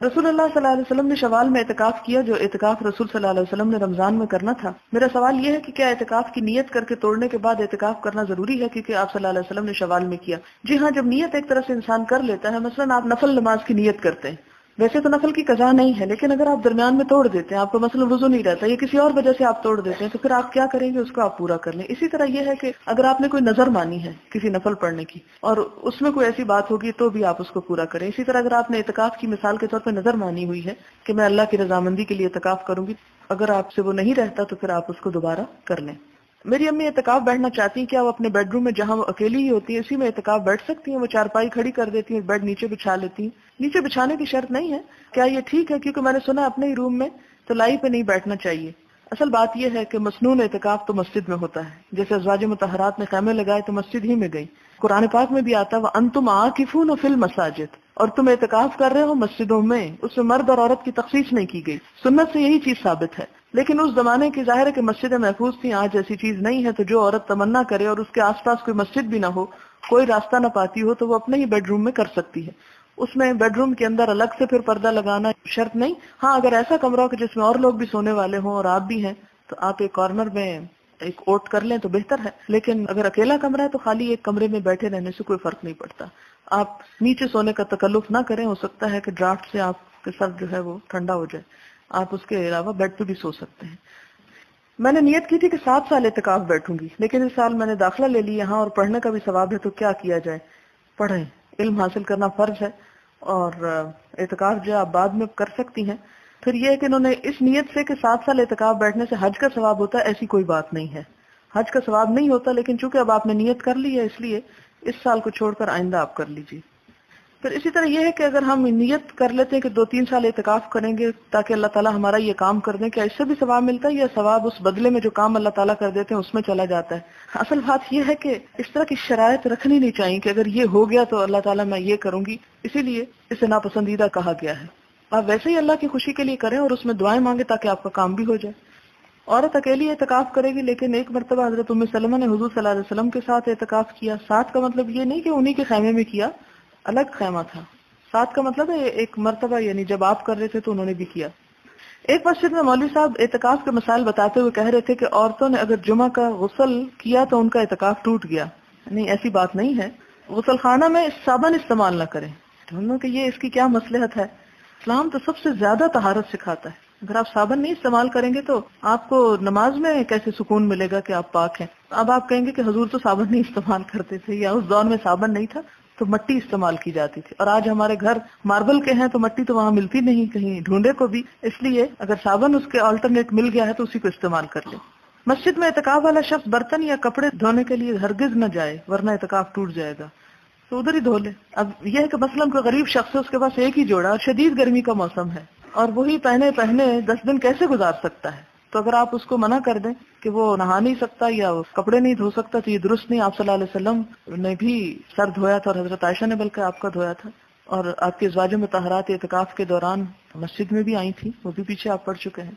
رسول اللہ صلی اللہ علیہ وسلم نے شوال میں اعتکاف کیا، جو اعتکاف رسول صلی اللہ علیہ وسلم نے رمضان میں کرنا تھا. میرا سوال یہ ہے کہ کیا اعتکاف کی نیت کر کے توڑنے کے بعد اعتکاف کرنا ضروری ہے، کیونکہ آپ صلی اللہ علیہ وسلم نے شوال میں کیا؟ جی ہاں، جب نیت ایک طرح سے انسان کر لیتا ہے، مثلا آپ نفل نماز کی نیت کرتے ہیں، ویسے تو نفل کی قضا نہیں ہے، لیکن اگر آپ درمیان میں توڑ دیتے ہیں، آپ کو مثلا وضو نہیں رہتا یا کسی اور وجہ سے آپ توڑ دیتے ہیں، تو پھر آپ کیا کریں گے؟ اس کو آپ پورا کر لیں. اسی طرح یہ ہے کہ اگر آپ نے کوئی نظر مانی ہے کسی نفل پڑھنے کی اور اس میں کوئی ایسی بات ہوگی تو بھی آپ اس کو پورا کریں. اسی طرح اگر آپ نے اعتکاف کی مثال کے طور پہ نظر مانی ہوئی ہے کہ میں اللہ کی رضامندی کے لیے اعتکاف کروں گی، اگر آپ سے وہ نہیں رہتا تو پھر آپ اس کو دوبارہ کر لیں. میری امی اعتکاف بیٹھنا چاہتی ہیں، کیا وہ اپنے بیڈ روم میں جہاں وہ اکیلی ہی ہوتی ہیں اسی میں اعتکاف بیٹھ سکتی ہیں؟ وہ چارپائی کھڑی کر دیتی ہیں، بیڈ نیچے بچھا لیتی ہیں. نیچے بچھانے کی شرط نہیں ہے. کیا یہ ٹھیک ہے؟ کیونکہ میں نے سنا اپنے ہی روم میں تو لائی پہ نہیں بیٹھنا چاہیے. اصل بات یہ ہے کہ مسنون اعتکاف تو مسجد میں ہوتا ہے، جیسے ازواج مطہرات نے خیمے لگائے تو مسجد ہی میں گئی. قرآن پاک میں بھی آتا ہے وَأَنْتُمْ عَاكِفُونَ فِي الْمَسَاجِدِ، اور تم اعتکاف کر رہے ہو مسجدوں میں. اس میں مرد اور عورت کی تخصیص نہیں کی گئی. سنت سے یہی چیز ثابت ہے. لیکن اس زمانے کی ظاہر ہے کہ مسجدیں محفوظ تھیں، آج ایسی چیز نہیں ہے. تو جو عورت تمنا کرے اور اس کے آس پاس کوئی مسجد بھی نہ ہو، کوئی راستہ نہ پاتی ہو، تو وہ اپنے ہی بیڈ روم میں کر سکتی ہے. اس میں بیڈ روم کے اندر الگ سے پھر پردہ لگانا شرط نہیں. ہاں اگر ایسا کمرہ ہو کہ جس میں اور لوگ بھی سونے والے ہوں اور آپ بھی ہیں، تو آپ ایک کارنر میں ایک اوٹ کر لیں تو بہتر ہے. لیکن اگر اکیلا کمرہ ہے تو خالی ایک کمرے میں بیٹھے رہنے سے کوئی فرق نہیں پڑتا. آپ نیچے سونے کا تکلف نہ کریں، ہو سکتا ہے کہ ڈرافٹ سے آپ کے سر جو ہے وہ ٹھنڈا ہو جائے. آپ اس کے علاوہ بیڈ پہ بھی سو سکتے ہیں. میں نے نیت کی تھی کہ 7 سال اعتکاف بیٹھوں گی، لیکن اس سال میں نے داخلہ لے لی یہاں اور پڑھنے کا بھی ثواب ہے، تو کیا کیا جائے؟ پڑھیں، علم حاصل کرنا فرض ہے، اور اعتکاف جو آپ بعد میں کر سکتی ہیں. پھر یہ ہے کہ انہوں نے اس نیت سے کہ 7 سال اعتکاف بیٹھنے سے حج کا ثواب ہوتا ہے، ایسی کوئی بات نہیں ہے. حج کا ثواب نہیں ہوتا، لیکن چونکہ اب آپ نے نیت کر لی ہے اس لیے اس سال کو چھوڑ کر آئندہ آپ کر لیجیے. پھر اسی طرح یہ ہے کہ اگر ہم نیت کر لیتے ہیں کہ 2-3 سال اعتکاف کریں گے تاکہ اللہ تعالیٰ ہمارا یہ کام کر دیں، کیا اس سے بھی ثواب ملتا ہے یا ثواب اس بدلے میں جو کام اللہ تعالیٰ کر دیتے ہیں اس میں چلا جاتا ہے؟ اصل بات یہ ہے کہ اس طرح کی شرائط رکھنی نہیں چاہیے کہ اگر یہ ہو گیا تو اللہ تعالیٰ میں یہ کروں گی، اسی لیے اسے ناپسندیدہ کہا گیا ہے. آپ ویسے ہی اللہ کی خوشی کے لیے کریں اور اس میں دعائیں مانگیں تاکہ آپ کا کام بھی ہو جائے. عورت اکیلی اعتکاف کرے گی، لیکن ایک مرتبہ حضرت ام سلمہ نے حضور صلی اللہ علیہ وسلم کے ساتھ اعتکاف کیا. ساتھ کا مطلب یہ نہیں کہ انہی کے خیمے میں کیا، الگ خیمہ تھا. ساتھ کا مطلب ہے ایک مرتبہ، یعنی جب آپ کر رہے تھے تو انہوں نے بھی کیا. ایک مسجد میں مولوی صاحب اعتکاف کے مسائل بتاتے ہوئے کہہ رہے تھے کہ عورتوں نے اگر جمعہ کا غسل کیا تو ان کا اعتکاف ٹوٹ گیا. نہیں، ایسی بات نہیں ہے. غسل خانہ میں صابن استعمال نہ کریں. ڈھونڈو کہ یہ اس کی کیا مصلحت ہے. اسلام تو سب سے زیادہ طہارت سکھاتا ہے. اگر آپ صابن نہیں استعمال کریں گے تو آپ کو نماز میں کیسے سکون ملے گا کہ آپ پاک ہیں. اب آپ کہیں گے کہ حضور تو صابن نہیں استعمال کرتے تھے، یا اس دور میں صابن نہیں تھا تو مٹی استعمال کی جاتی تھی، اور آج ہمارے گھر ماربل کے ہیں تو مٹی تو وہاں ملتی نہیں کہیں ڈھونڈے کو بھی. اس لیے اگر صابن اس کے آلٹرنیٹ مل گیا ہے تو اسی کو استعمال کر لیں. مسجد میں اعتکاف والا شخص برتن یا کپڑے دھونے کے لیے ہرگز نہ جائے ورنہ اعتکاف ٹوٹ جائے گا، تو ادھر ہی دھو لے. اب یہ ہے کہ مثلاً کوئی غریب شخص ہے، اس کے پاس ایک ہی جوڑا اور شدید گرمی کا موسم ہے، اور وہی پہنے 10 دن کیسے گزار سکتا ہے؟ تو اگر آپ اس کو منع کر دیں کہ وہ نہا نہیں سکتا یا کپڑے نہیں دھو سکتا تو یہ درست نہیں. آپ صلی اللہ علیہ وسلم نے بھی سر دھویا تھا، اور حضرت عائشہ نے بلکہ آپ کا دھویا تھا، اور آپ کے ازواج مطہرات اعتکاف کے دوران مسجد میں بھی آئی تھی، وہ بھی پیچھے آپ پڑھ چکے ہیں.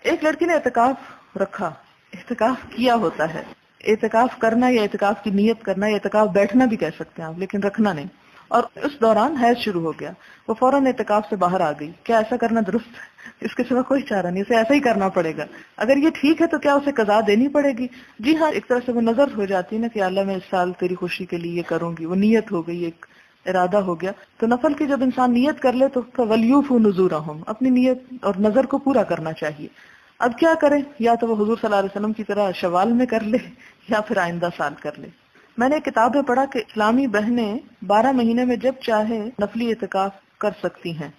ایک لڑکی نے اعتکاف رکھا، اعتکاف کیا ہوتا ہے. اعتکاف کرنا یا اعتکاف کی نیت کرنا یا اعتکاف بیٹھنا بھی کہہ سکتے ہیں آپ، لیکن رکھنا نہیں. اور اس دوران حیض شروع ہو گیا، وہ فوراً اعتکاف سے باہر آ گئی. کیا ایسا کرنا درست ہے؟ اس کے سوا کوئی چارہ نہیں، اسے ایسا ہی کرنا پڑے گا. اگر یہ ٹھیک ہے تو کیا اسے قضا دینی پڑے گی؟ جی ہاں، ایک طرح سے وہ نظر ہو جاتی ہے نا کہ اللہ میں اس سال تیری خوشی کے لیے یہ کروں گی. وہ نیت ہو گئی، ایک ارادہ ہو گیا. تو نفل کی جب انسان نیت کر لے تو وَلْيُوفُوا نُذُورَهُمْ، اپنی نیت اور نظر کو پورا کرنا چاہیے. اب کیا کریں؟ یا تو وہ حضور صلی اللہ علیہ وسلم کی طرح شوال میں کر لے یا پھر آئندہ سال کر لے. میں نے ایک کتاب میں پڑھا کہ اسلامی بہنیں 12 مہینے میں جب چاہے نفلی اعتکاف کر سکتی ہیں.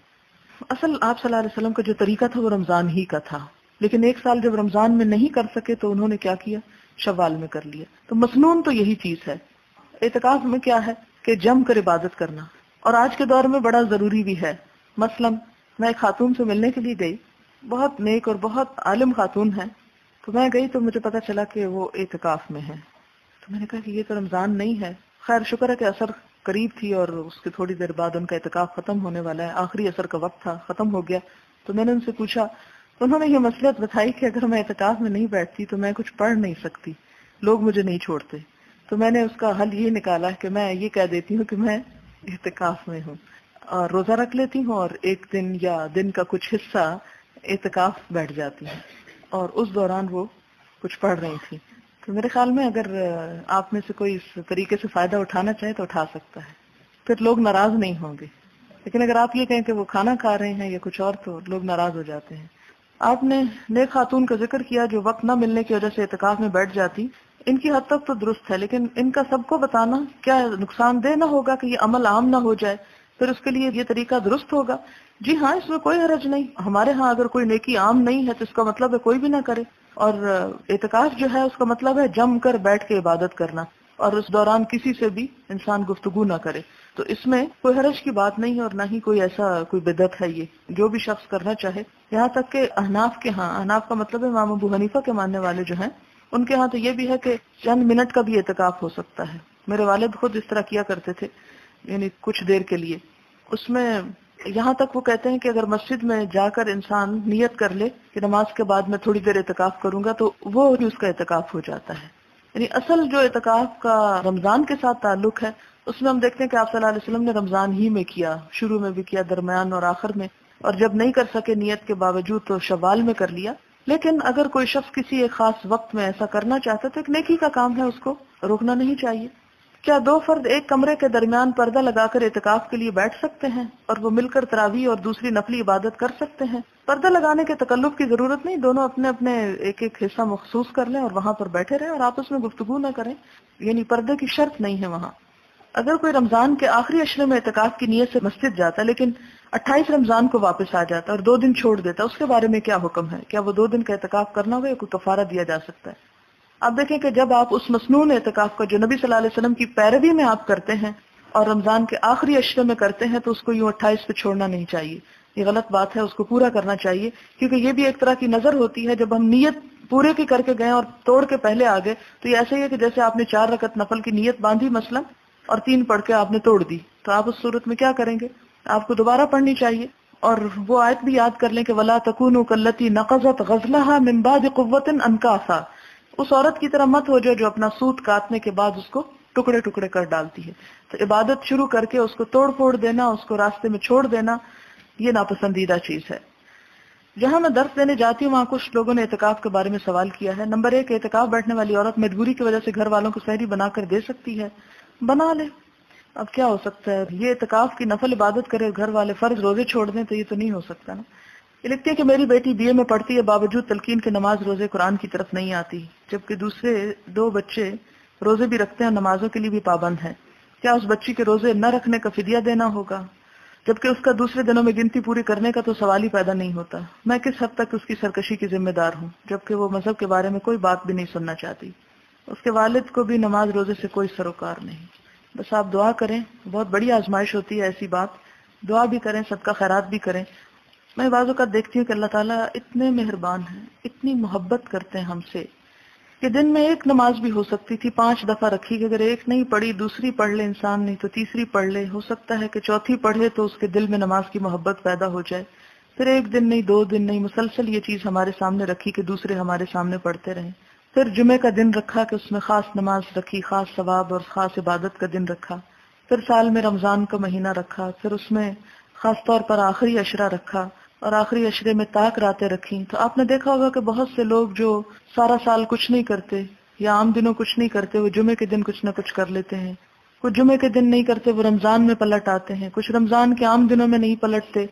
اصل آپ صلی اللہ علیہ وسلم کا جو طریقہ تھا وہ رمضان ہی کا تھا. لیکن ایک سال جب رمضان میں نہیں کر سکے تو انہوں نے کیا کیا؟ شوال میں کر لیا. تو مسنون تو یہی چیز ہے. اعتکاف میں کیا ہے کہ جم کر عبادت کرنا، اور آج کے دور میں بڑا ضروری بھی ہے. مثلا میں ایک خاتون سے ملنے کے لیے گئی، بہت نیک اور بہت عالم خاتون ہے. تو میں گئی تو مجھے پتا چلا کہ وہ اعتکاف میں ہے. تو میں نے کہا کہ یہ تو رمضان نہیں ہے. خیر شکر ہے کہ عصر قریب تھی اور اس کے تھوڑی دیر بعد ان کا اعتکاف ختم ہونے والا ہے، آخری عصر کا وقت تھا، ختم ہو گیا. تو میں نے ان سے پوچھا تو انہوں نے یہ مصلحت بتائی کہ اگر میں اعتکاف میں نہیں بیٹھتی تو میں کچھ پڑھ نہیں سکتی، لوگ مجھے نہیں چھوڑتے. تو میں نے اس کا حل یہ نکالا کہ میں یہ کہہ دیتی ہوں کہ میں اعتکاف میں ہوں، اور روزہ رکھ لیتی ہوں اور ایک دن یا دن کا کچھ حصہ اعتکاف بیٹھ جاتی ہوں. اور اس دوران وہ کچھ پڑھ رہی تھی. تو میرے خیال میں اگر آپ میں سے کوئی اس طریقے سے فائدہ اٹھانا چاہے تو اٹھا سکتا ہے، پھر لوگ ناراض نہیں ہوں گے. لیکن اگر آپ یہ کہیں کہ وہ کھانا کھا رہے ہیں یا کچھ اور تو لوگ ناراض ہو جاتے ہیں. آپ نے نیک خاتون کا ذکر کیا جو وقت نہ ملنے کی وجہ سے اعتکاف میں بیٹھ جاتی. ان کی حد تک تو درست ہے، لیکن ان کا سب کو بتانا کیا نقصان دہ نہ ہوگا کہ یہ عمل عام نہ ہو جائے؟ پھر اس کے لیے یہ طریقہ درست ہوگا؟ جی ہاں، اس میں کوئی حرج نہیں. ہمارے ہاں اگر کوئی نیکی عام نہیں ہے تو اس کا مطلب ہے کوئی بھی نہ کرے. اور اعتکاف جو ہے اس کا مطلب ہے جم کر بیٹھ کے عبادت کرنا، اور اس دوران کسی سے بھی انسان گفتگو نہ کرے. تو اس میں کوئی حرج کی بات نہیں ہے، اور نہ ہی کوئی ایسا کوئی بدعت ہے. یہ جو بھی شخص کرنا چاہے. یہاں تک کہ احناف کے ہاں، احناف کا مطلب ہے امام ابو حنیفہ کے ماننے والے جو ہیں ان کے ہاں تو یہ بھی ہے کہ چند منٹ کا بھی اعتکاف ہو سکتا ہے. میرے والد خود اس طرح کیا کرتے تھے، یعنی کچھ دیر کے لیے. اس میں یہاں تک وہ کہتے ہیں کہ اگر مسجد میں جا کر انسان نیت کر لے کہ نماز کے بعد میں تھوڑی دیر اعتکاف کروں گا تو وہ اس کا اعتکاف ہو جاتا ہے. یعنی اصل جو اعتکاف کا رمضان کے ساتھ تعلق ہے اس میں ہم دیکھتے ہیں کہ آپ صلی اللہ علیہ وسلم نے رمضان ہی میں کیا، شروع میں بھی کیا، درمیان اور آخر میں، اور جب نہیں کر سکے نیت کے باوجود تو شوال میں کر لیا. لیکن اگر کوئی شخص کسی ایک خاص وقت میں ایسا کرنا چاہتا تو ایک نیکی کا کام ہے، اس کو روکنا نہیں چاہیے. کیا دو فرد ایک کمرے کے درمیان پردہ لگا کر اعتکاف کے لیے بیٹھ سکتے ہیں اور وہ مل کر تراویح اور دوسری نفلی عبادت کر سکتے ہیں؟ پردہ لگانے کے تکلف کی ضرورت نہیں، دونوں اپنے اپنے ایک ایک حصہ مخصوص کر لیں اور وہاں پر بیٹھے رہیں اور آپس میں گفتگو نہ کریں. یعنی پردے کی شرط نہیں ہے وہاں. اگر کوئی رمضان کے آخری عشرے میں اعتکاف کی نیت سے مسجد جاتا لیکن 28 رمضان کو واپس آ جاتا اور 2 دن چھوڑ دیتا، اس کے بارے میں کیا حکم ہے؟ کیا وہ 2 دن کا اعتکاف کرنا ہوگا یا کوئی کفارہ دیا جا سکتا ہے؟ آپ دیکھیں کہ جب آپ اس مسنون اعتکاف کا جو نبی صلی اللہ علیہ وسلم کی پیروی میں آپ کرتے ہیں اور رمضان کے آخری عشرے میں کرتے ہیں تو اس کو یوں 28 پہ چھوڑنا نہیں چاہیے. یہ غلط بات ہے، اس کو پورا کرنا چاہیے، کیونکہ یہ بھی ایک طرح کی نظر ہوتی ہے. جب ہم نیت پورے کی کر کے گئے اور توڑ کے پہلے آ گئے تو یہ ایسا ہی ہے کہ جیسے آپ نے 4 رکعت نفل کی نیت باندھی مثلا اور 3 پڑھ کے آپ نے توڑ دی. تو آپ اس صورت میں کیا کریں گے؟ آپ کو دوبارہ پڑھنی چاہیے. اور وہ آیت بھی یاد کر لیں کہ وَلَا تَكُونُوا كَالَّتِي نَقَضَتْ غَزْلَهَا مِن بَعْدِ قُوَّةٍ أَنْكَاثًا. اس عورت کی طرح مت ہو جو اپنا سوت کاٹنے کے بعد اس کو ٹکڑے ٹکڑے کر ڈالتی ہے. تو عبادت شروع کر کے اس کو توڑ پھوڑ دینا، اس کو راستے میں چھوڑ دینا، یہ ناپسندیدہ چیز ہے. جہاں میں درس دینے جاتی ہوں وہاں کچھ لوگوں نے اعتکاف کے بارے میں سوال کیا ہے. نمبر 1، اعتکاف بیٹھنے والی عورت مجبوری کی وجہ سے گھر والوں کو سحری بنا کر دے سکتی ہے؟ بنا لے، اب کیا ہو سکتا ہے. یہ اعتکاف کی نفل عبادت کرے، گھر والے فرض روزے چھوڑ دیں تو یہ تو نہیں ہو سکتا نا. یہ لکھتی ہے کہ میری بیٹی BA میں پڑھتی ہے، باوجود تلقین کے نماز روزے قرآن کی طرف نہیں آتی، جبکہ دوسرے 2 بچے روزے بھی رکھتے ہیں اور نمازوں کے لیے بھی پابند ہیں. کیا اس بچی کے روزے نہ رکھنے کا فدیہ دینا ہوگا؟ جبکہ اس کا دوسرے دنوں میں گنتی پوری کرنے کا تو سوال ہی پیدا نہیں ہوتا. میں کس حد تک اس کی سرکشی کی ذمہ دار ہوں جبکہ وہ مذہب کے بارے میں کوئی بات بھی نہیں سننا چاہتی. اس کے والد کو بھی نماز روزے سے کوئی سروکار نہیں. بس آپ دعا کریں، بہت بڑی آزمائش ہوتی ہے ایسی بات. دعا بھی کریں، صدقہ خیرات بھی کریں. میں بعض اوقات دیکھتی ہوں کہ اللہ تعالیٰ اتنے مہربان ہیں، اتنی محبت کرتے ہیں ہم سے کہ دن میں 1 نماز بھی ہو سکتی تھی 5 دفعہ رکھی کہ اگر 1 نہیں پڑھی دوسری پڑھ لے انسان، نہیں تو تیسری پڑھ لے، ہو سکتا ہے کہ چوتھی پڑھے تو اس کے دل میں نماز کی محبت پیدا ہو جائے. پھر 1 دن نہیں 2 دن نہیں، مسلسل یہ چیز ہمارے سامنے رکھی کہ دوسرے ہمارے سامنے پڑھتے رہیں. پھر جمعے کا دن رکھا کہ اس میں خاص نماز رکھی، خاص ثواب اور خاص عبادت کا دن رکھا. پھر سال میں رمضان کا مہینہ رکھا، پھر اس میں خاص طور پر آخری عشرہ رکھا اور آخری عشرے میں تاک راتیں رکھی. تو آپ نے دیکھا ہوگا کہ بہت سے لوگ جو سارا سال کچھ نہیں کرتے یا عام دنوں کچھ نہیں کرتے، وہ جمعے کے دن کچھ نہ کچھ کر لیتے ہیں. کچھ جمعے کے دن نہیں کرتے، وہ رمضان میں پلٹ آتے ہیں. کچھ رمضان کے عام دنوں میں نہیں پلٹتے،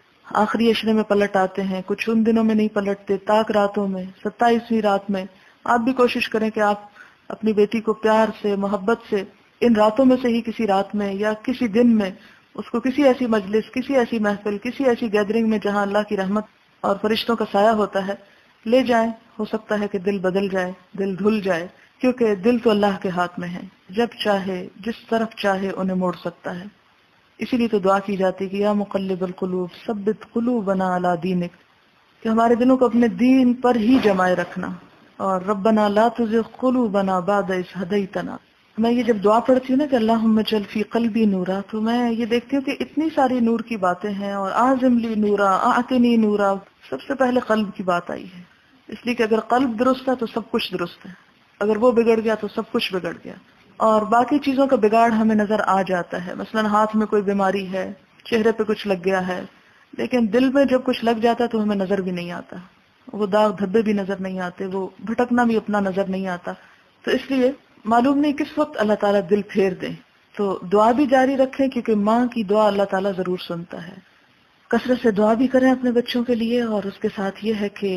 آخری عشرے میں پلٹ آتے ہیں. کچھ ان دنوں میں نہیں پلٹتے، تاک راتوں میں، 27ویں رات میں. آپ بھی کوشش کریں کہ آپ اپنی بیٹی کو پیار سے، محبت سے ان راتوں میں سے ہی کسی رات میں یا کسی دن میں اس کو کسی ایسی مجلس، کسی ایسی محفل، کسی ایسی گیدرنگ میں جہاں اللہ کی رحمت اور فرشتوں کا سایہ ہوتا ہے، لے جائیں، ہو سکتا ہے کہ دل بدل جائے، دل دھل جائے، کیونکہ دل تو اللہ کے ہاتھ میں ہے، جب چاہے جس طرف چاہے انہیں موڑ سکتا ہے۔ اسی لیے تو دعا کی جاتی کہ یا مقلب القلوب ثبت قلوبنا علی دینک، کہ ہمارے دلوں کو اپنے دین پر ہی جمائے رکھنا، اور ربنا لا تزغ قلوبنا بعد اذ ہدیتنا۔ میں یہ جب دعا پڑھتی ہوں نا کہ اللہم اجعل فی قلبی نورا، تو میں یہ دیکھتی ہوں کہ اتنی ساری نور کی باتیں ہیں، اور اعظم لی نورا اعطنی نورا، سب سے پہلے قلب کی بات آئی ہے، اس لیے کہ اگر قلب درست ہے تو سب کچھ درست ہے، اگر وہ بگڑ گیا تو سب کچھ بگڑ گیا۔ اور باقی چیزوں کا بگاڑ ہمیں نظر آ جاتا ہے، مثلا ہاتھ میں کوئی بیماری ہے، چہرے پہ کچھ لگ گیا ہے، لیکن دل میں جب کچھ لگ جاتا ہے تو ہمیں نظر بھی نہیں آتا، وہ داغ دھبے بھی نظر نہیں آتے، وہ بھٹکنا بھی اپنا نظر نہیں آتا۔ تو اس لیے معلوم نہیں کس وقت اللہ تعالیٰ دل پھیر دیں، تو دعا بھی جاری رکھیں، کیونکہ ماں کی دعا اللہ تعالیٰ ضرور سنتا ہے۔ کثرت سے دعا بھی کریں اپنے بچوں کے لیے، اور اس کے ساتھ یہ ہے کہ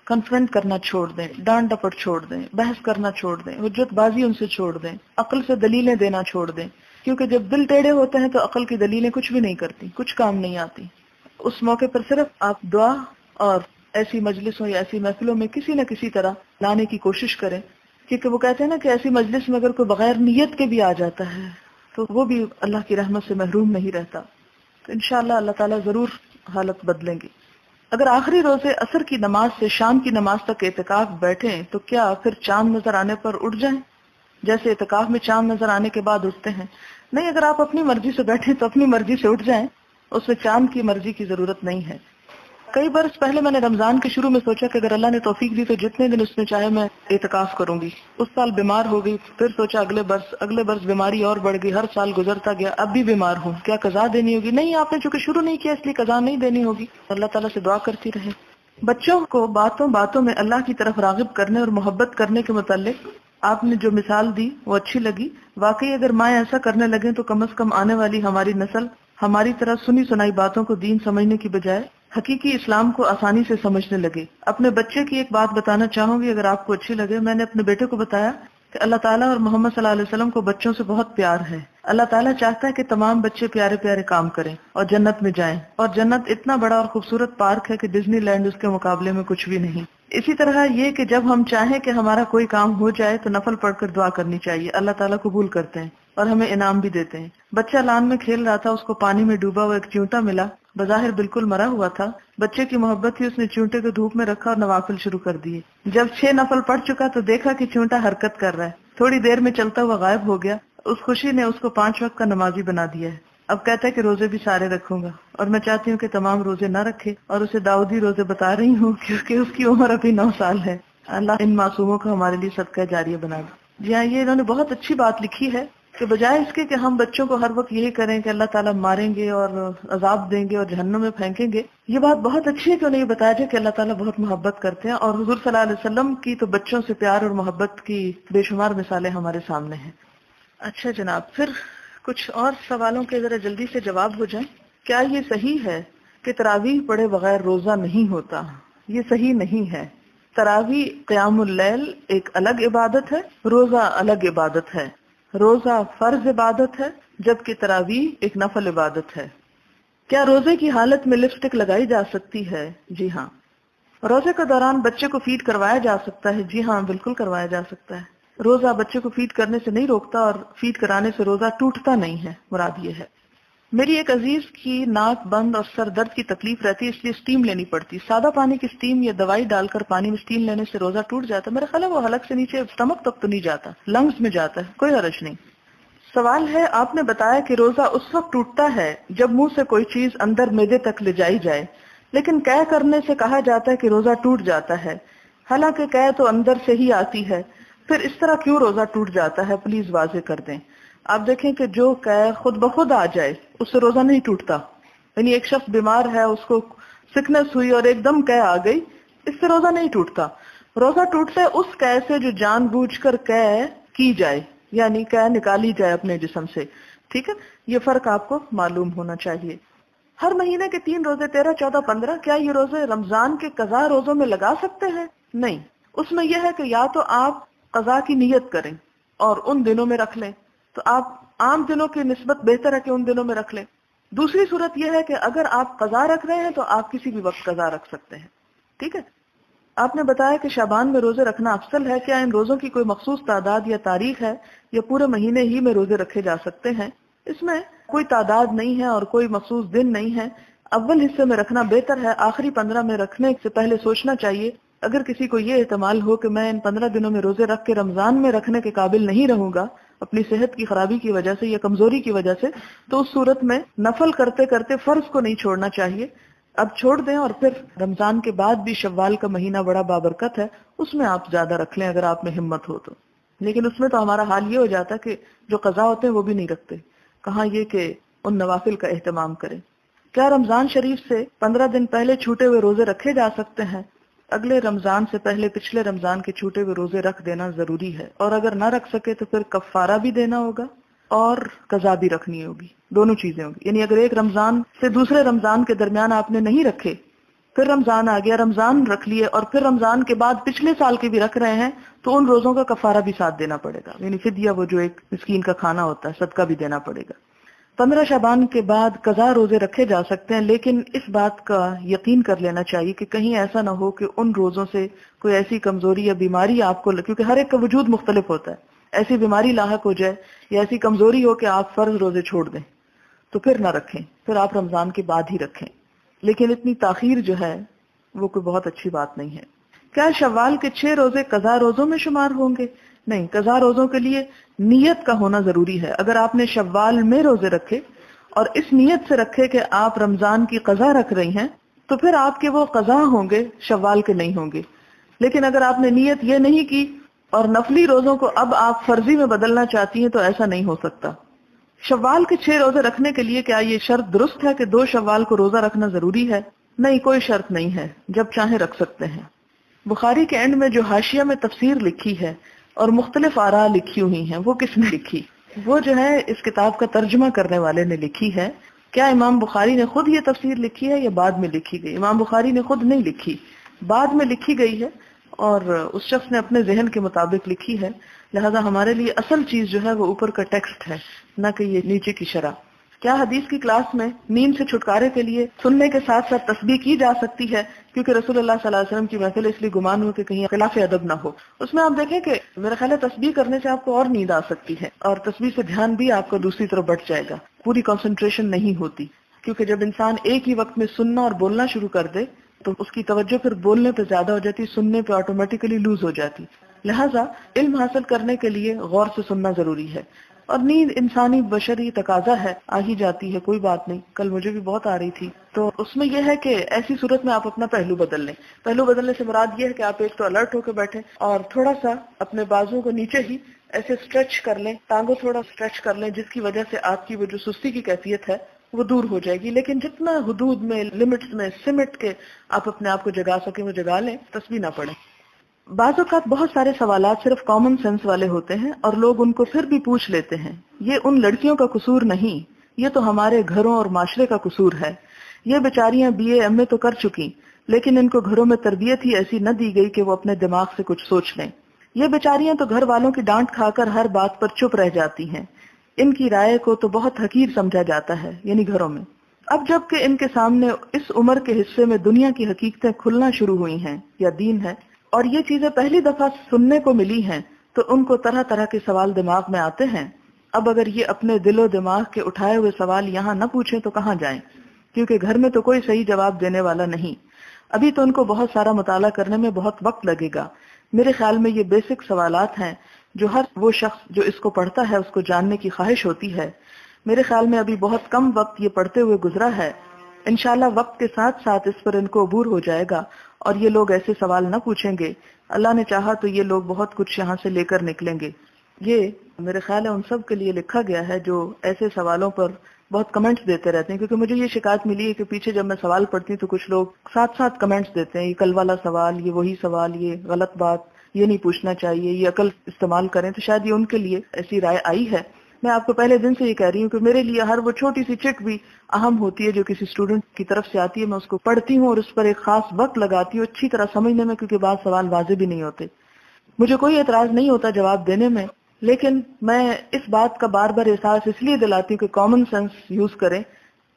کنفرنٹ کرنا چھوڑ دیں، ڈانٹ ڈپٹ چھوڑ دیں، بحث کرنا چھوڑ دیں، حجت بازی ان سے چھوڑ دیں، عقل سے دلیلیں دینا چھوڑ دیں، کیونکہ جب دل ٹیڑھے ہوتے ہیں تو عقل کی دلیلیں کچھ بھی نہیں کرتی، کچھ کام نہیں آتی۔ اس موقع پر صرف آپ دعا اور ایسی مجلسوں یا ایسی محفلوں میں کسی نہ کسی طرح لانے کی کوشش کریں، کیونکہ وہ کہتے ہیں نا کہ ایسی مجلس میں اگر کوئی بغیر نیت کے بھی آ جاتا ہے تو وہ بھی اللہ کی رحمت سے محروم نہیں رہتا۔ تو انشاءاللہ اللہ تعالیٰ ضرور حالت بدلیں گی۔ اگر آخری روزے عصر کی نماز سے شام کی نماز تک اعتکاف بیٹھیں تو کیا پھر چاند نظر آنے پر اٹھ جائیں، جیسے اعتکاف میں چاند نظر آنے کے بعد اٹھتے ہیں؟ نہیں، اگر آپ اپنی مرضی سے بیٹھیں تو اپنی مرضی سے اٹھ جائیں، اس میں چاند کی مرضی کی ضرورت نہیں ہے۔ کئی برس پہلے میں نے رمضان کے شروع میں سوچا کہ اگر اللہ نے توفیق دی تو جتنے دن اس نے چاہے میں اعتکاف کروں گی۔ اس سال بیمار ہو گئی، پھر سوچا اگلے برس بیماری اور بڑھ گئی، ہر سال گزرتا گیا، اب بھی بیمار ہوں، کیا قضا دینی ہوگی؟ نہیں، آپ نے چونکہ شروع نہیں کیا اس لیے قضا نہیں دینی ہوگی۔ اللہ تعالیٰ سے دعا کرتی رہے۔ بچوں کو باتوں باتوں میں اللہ کی طرف راغب کرنے اور محبت کرنے کے متعلق آپ نے جو مثال دی وہ اچھی لگی۔ واقعی اگر مائیں ایسا کرنے لگیں تو کم از کم آنے والی ہماری نسل ہماری طرح سنی سنائی باتوں کو دین سمجھنے کی بجائے حقیقی اسلام کو آسانی سے سمجھنے لگے۔ اپنے بچے کی ایک بات بتانا چاہوں گی، اگر آپ کو اچھی لگے۔ میں نے اپنے بیٹے کو بتایا کہ اللہ تعالیٰ اور محمد صلی اللہ علیہ وسلم کو بچوں سے بہت پیار ہے۔ اللہ تعالیٰ چاہتا ہے کہ تمام بچے پیارے پیارے کام کریں اور جنت میں جائیں، اور جنت اتنا بڑا اور خوبصورت پارک ہے کہ ڈزنی لینڈ اس کے مقابلے میں کچھ بھی نہیں۔ اسی طرح یہ کہ جب ہم چاہیں کہ ہمارا کوئی کام ہو جائے تو نفل پڑھ کر دعا کرنی چاہیے، اللہ تعالیٰ قبول کرتے ہیں اور ہمیں انعام بھی دیتے ہیں۔ بچہ لان میں کھیل رہا تھا، اس کو پانی میں ڈوبا ہوا ایک چیونٹا ملا، بظاہر بالکل مرا ہوا تھا۔ بچے کی محبت تھی، اس نے چیونٹے کو دھوپ میں رکھا اور نوافل شروع کر دیے۔ جب 6 نفل پڑھ چکا تو دیکھا کہ چیونٹا حرکت کر رہا ہے، تھوڑی دیر میں چلتا ہوا غائب ہو گیا۔ اس خوشی نے اس کو 5 وقت کا نمازی بنا دیا ہے۔ اب کہتا ہے کہ روزے بھی سارے رکھوں گا، اور میں چاہتی ہوں کہ تمام روزے نہ رکھے، اور اسے داؤدی روزے بتا رہی ہوں کیونکہ اس کی عمر ابھی 9 سال ہے۔ اللہ ان معصوموں کو ہمارے لیے صدقہ جاریہ بنا دے۔ جی ہاں، یہ انہوں نے بہت اچھی بات لکھی ہے کہ بجائے اس کے کہ ہم بچوں کو ہر وقت یہی کریں کہ اللہ تعالیٰ ماریں گے اور عذاب دیں گے اور جہنم میں پھینکیں گے، یہ بات بہت اچھی ہے کہ انہیں یہ بتایا جائے کہ اللہ تعالیٰ بہت محبت کرتے ہیں، اور حضور صلی اللہ علیہ وسلم کی تو بچوں سے پیار اور محبت کی بے شمار مثالیں ہمارے سامنے ہیں۔ اچھا جناب، پھر کچھ اور سوالوں کے ذرا جلدی سے جواب ہو جائیں۔ کیا یہ صحیح ہے کہ تراویح پڑھے بغیر روزہ نہیں ہوتا؟ یہ صحیح نہیں ہے۔ تراویح قیام اللیل ایک الگ عبادت ہے، روزہ الگ عبادت ہے۔ روزہ فرض عبادت ہے جبکہ تراویح ایک نفل عبادت ہے۔ کیا روزے کی حالت میں لپسٹک لگائی جا سکتی ہے؟ جی ہاں۔ روزے کے دوران بچے کو فیڈ کروایا جا سکتا ہے؟ جی ہاں، بالکل کروایا جا سکتا ہے۔ روزہ بچے کو فیڈ کرنے سے نہیں روکتا، اور فیڈ کرانے سے روزہ ٹوٹتا نہیں ہے، مراد یہ ہے۔ میری ایک عزیز کی ناک بند اور سر درد کی تکلیف رہتی، اس لیے اسٹیم لینی پڑتی۔ سادہ پانی کی اسٹیم یا دوائی ڈال کر پانی میں اسٹیم لینے سے روزہ ٹوٹ جاتا؟ میرا خیال ہے وہ حلق سے نیچے اسٹمک تک تو نہیں جاتا، لنگز میں جاتا ہے، کوئی حرج نہیں۔ سوال ہے، آپ نے بتایا کہ روزہ اس وقت ٹوٹتا ہے جب منہ سے کوئی چیز اندر معدے تک لے جائی جائے، لیکن قے کرنے سے کہا جاتا ہے کہ روزہ ٹوٹ جاتا ہے، حالانکہ قے تو اندر سے ہی آتی ہے، پھر اس طرح کیوں روزہ ٹوٹ جاتا ہے؟ پلیز واضح کر دیں۔ آپ دیکھیں کہ جو قے خود بخود آ جائے اس سے روزہ نہیں ٹوٹتا، یعنی ایک شخص بیمار ہے، اس کو سکنس ہوئی اور ایک دم قے آ گئی، اس سے روزہ نہیں ٹوٹتا۔ روزہ ٹوٹتا ہے اس قے سے جو جان بوجھ کر قے کی جائے، یعنی قے نکالی جائے اپنے جسم سے، ٹھیک ہے؟ یہ فرق آپ کو معلوم ہونا چاہیے۔ ہر مہینے کے 3 روزے 13، 14، 15، کیا یہ روزے رمضان کے قضا روزوں میں لگا سکتے ہیں؟ نہیں، اس میں یہ ہے کہ یا تو آپ قضا کی نیت کریں اور ان دنوں میں رکھ لیں، تو آپ عام دنوں کی نسبت بہتر ہے کہ ان دنوں میں رکھ لیں۔ دوسری صورت یہ ہے کہ اگر آپ قضا رکھ رہے ہیں تو آپ کسی بھی وقت قضا رکھ سکتے ہیں، ٹھیک ہے؟ آپ نے بتایا کہ شعبان میں روزے رکھنا افضل ہے، کیا ان روزوں کی کوئی مخصوص تعداد یا تاریخ ہے یا پورے مہینے ہی میں روزے رکھے جا سکتے ہیں؟ اس میں کوئی تعداد نہیں ہے اور کوئی مخصوص دن نہیں ہے. اول حصے میں رکھنا بہتر ہے، آخری 15 میں رکھنے سے پہلے سوچنا چاہیے. اگر کسی کو یہ احتمال ہو کہ میں ان 15 دنوں میں روزے رکھ کے رمضان میں رکھنے کے قابل نہیں رہوں گا اپنی صحت کی خرابی کی وجہ سے یا کمزوری کی وجہ سے، تو اس صورت میں نفل کرتے کرتے فرض کو نہیں چھوڑنا چاہیے. اب چھوڑ دیں اور پھر رمضان کے بعد بھی شوال کا مہینہ بڑا بابرکت ہے، اس میں آپ زیادہ رکھ لیں اگر آپ میں ہمت ہو تو. لیکن اس میں تو ہمارا حال یہ ہو جاتا کہ جو قضا ہوتے ہیں وہ بھی نہیں رکھتے، کہاں یہ کہ ان نوافل کا اہتمام کریں. کیا رمضان شریف سے 15 دن پہلے چھوٹے ہوئے روزے رکھے جا سکتے ہیں؟ اگلے رمضان سے پہلے پچھلے رمضان کے چھوٹے ہوئے روزے رکھ دینا ضروری ہے، اور اگر نہ رکھ سکے تو پھر کفارہ بھی دینا ہوگا اور قضا بھی رکھنی ہوگی، دونوں چیزیں ہوگی. یعنی اگر ایک رمضان سے دوسرے رمضان کے درمیان آپ نے نہیں رکھے، پھر رمضان آ گیا، رمضان رکھ لیے اور پھر رمضان کے بعد پچھلے سال کے بھی رکھ رہے ہیں، تو ان روزوں کا کفارہ بھی ساتھ دینا پڑے گا، یعنی فدیہ، وہ جو ایک مسکین کا کھانا ہوتا ہے، صدقہ بھی دینا پڑے گا. 15 شعبان کے بعد قضا روزے رکھے جا سکتے ہیں، لیکن اس بات کا یقین کر لینا چاہیے کہ کہیں ایسا نہ ہو کہ ان روزوں سے کوئی ایسی کمزوری یا بیماری آپ کو، کیونکہ ہر ایک کا وجود مختلف ہوتا ہے، ایسی بیماری لاحق ہو جائے یا ایسی کمزوری ہو کہ آپ فرض روزے چھوڑ دیں، تو پھر نہ رکھیں، پھر آپ رمضان کے بعد ہی رکھیں. لیکن اتنی تاخیر جو ہے وہ کوئی بہت اچھی بات نہیں ہے. کیا شوال کے 6 روزے قضا روزوں میں شمار ہوں گے؟ نہیں، قضا روزوں کے لیے نیت کا ہونا ضروری ہے. اگر آپ نے شوال میں روزے رکھے اور اس نیت سے رکھے کہ آپ رمضان کی قضا رکھ رہی ہیں، تو پھر آپ کے وہ قضا ہوں گے، شوال کے نہیں ہوں گے. لیکن اگر آپ نے نیت یہ نہیں کی اور نفلی روزوں کو اب آپ فرضی میں بدلنا چاہتی ہیں تو ایسا نہیں ہو سکتا. شوال کے 6 روزے رکھنے کے لیے کیا یہ شرط درست ہے کہ 2 شوال کو روزہ رکھنا ضروری ہے؟ نہیں، کوئی شرط نہیں ہے، جب چاہیں رکھ سکتے ہیں. بخاری کے اینڈ میں جو حاشیہ میں تفسیر لکھی ہے اور مختلف آراء لکھی ہوئی ہیں، وہ کس نے لکھی؟ وہ جو ہے اس کتاب کا ترجمہ کرنے والے نے لکھی ہے. کیا امام بخاری نے خود یہ تفسیر لکھی ہے یا بعد میں لکھی گئی؟ امام بخاری نے خود نہیں لکھی، بعد میں لکھی گئی ہے اور اس شخص نے اپنے ذہن کے مطابق لکھی ہے. لہذا ہمارے لیے اصل چیز جو ہے وہ اوپر کا ٹیکسٹ ہے، نہ کہ یہ نیچے کی شرح. کیا حدیث کی کلاس میں نیند سے چھٹکارے کے لیے سننے کے ساتھ ساتھ تسبیح کی جا سکتی ہے؟ کیونکہ رسول اللہ صلی اللہ علیہ وسلم کی محفل اس لیے گمان ہو کہ کہیں خلاف ادب نہ ہو. اس میں آپ دیکھیں کہ میرا خیال ہے تسبیح کرنے سے آپ کو اور نیند آ سکتی ہے، اور تسبیح سے دھیان بھی آپ کا دوسری طرف بٹ جائے گا، پوری کنسنٹریشن نہیں ہوتی. کیونکہ جب انسان ایک ہی وقت میں سننا اور بولنا شروع کر دے تو اس کی توجہ پھر بولنے پہ زیادہ ہو جاتی، سننے پہ آٹومیٹیکلی لوز ہو جاتی. لہٰذا علم حاصل کرنے کے لیے غور سے سننا ضروری ہے. اور نیند انسانی بشری تقاضا ہے، آ ہی جاتی ہے، کوئی بات نہیں. کل مجھے بھی بہت آ رہی تھی. تو اس میں یہ ہے کہ ایسی صورت میں آپ اپنا پہلو بدل لیں. پہلو بدلنے سے مراد یہ ہے کہ آپ ایک تو الرٹ ہو کے بیٹھیں اور تھوڑا سا اپنے بازو کو نیچے ہی ایسے اسٹریچ کر لیں، ٹانگوں تھوڑا اسٹریچ کر لیں، جس کی وجہ سے آپ کی وہ جو سستی کی کیفیت ہے وہ دور ہو جائے گی. لیکن جتنا حدود میں، لمٹس میں سمٹ کے آپ اپنے آپ کو جگا سکیں وہ جگا لیں، تسبیح نہ پڑھیں. بعض اوقات بہت سارے سوالات صرف کامن سینس والے ہوتے ہیں اور لوگ ان کو پھر بھی پوچھ لیتے ہیں. یہ ان لڑکیوں کا قصور نہیں، یہ تو ہمارے گھروں اور معاشرے کا قصور ہے. یہ بیچاریاں BA MA تو کر چکی، لیکن ان کو گھروں میں تربیت ہی ایسی نہ دی گئی کہ وہ اپنے دماغ سے کچھ سوچ لیں. یہ بیچاریاں تو گھر والوں کی ڈانٹ کھا کر ہر بات پر چپ رہ جاتی ہیں. ان کی رائے کو تو بہت حقیر سمجھا جاتا ہے، یعنی گھروں میں. اب جب کہ ان کے سامنے اس عمر کے حصے میں دنیا کی حقیقتیں کھلنا شروع ہوئی ہیں یا دین ہے، اور یہ چیزیں پہلی دفعہ سننے کو ملی ہیں، تو ان کو طرح طرح کے سوال دماغ میں آتے ہیں. اب اگر یہ اپنے دل و دماغ کے اٹھائے ہوئے سوال یہاں نہ پوچھیں تو کہاں جائیں؟ کیونکہ گھر میں تو کوئی صحیح جواب دینے والا نہیں. ابھی تو ان کو بہت سارا مطالعہ کرنے میں بہت وقت لگے گا. میرے خیال میں یہ بیسک سوالات ہیں جو ہر وہ شخص جو اس کو پڑھتا ہے اس کو جاننے کی خواہش ہوتی ہے. میرے خیال میں ابھی بہت کم وقت یہ پڑھتے ہوئے گزرا ہے. انشاءاللہ وقت کے ساتھ ساتھ اس پر ان کو عبور ہو جائے گا اور یہ لوگ ایسے سوال نہ پوچھیں گے. اللہ نے چاہا تو یہ لوگ بہت کچھ یہاں سے لے کر نکلیں گے. یہ میرے خیال ہے ان سب کے لیے لکھا گیا ہے جو ایسے سوالوں پر بہت کمنٹس دیتے رہتے ہیں. کیونکہ مجھے یہ شکایت ملی ہے کہ پیچھے جب میں سوال پڑھتی ہوں تو کچھ لوگ ساتھ ساتھ کمنٹس دیتے ہیں، یہ کل والا سوال، یہ وہی سوال، یہ غلط بات، یہ نہیں پوچھنا چاہیے، یہ عقل استعمال کریں. تو شاید یہ ان کے لیے ایسی رائے آئی ہے. میں آپ کو پہلے دن سے یہ کہہ رہی ہوں کہ میرے لیے ہر وہ چھوٹی سی چٹ بھی اہم ہوتی ہے جو کسی اسٹوڈنٹ کی طرف سے آتی ہے. میں اس کو پڑھتی ہوں اور اس پر ایک خاص وقت لگاتی ہوں اچھی طرح سمجھنے میں، کیونکہ بعض سوال واضح بھی نہیں ہوتے. مجھے کوئی اعتراض نہیں ہوتا جواب دینے میں، لیکن میں اس بات کا بار بار احساس اس لیے دلاتی ہوں کہ کامن سینس یوز کریں،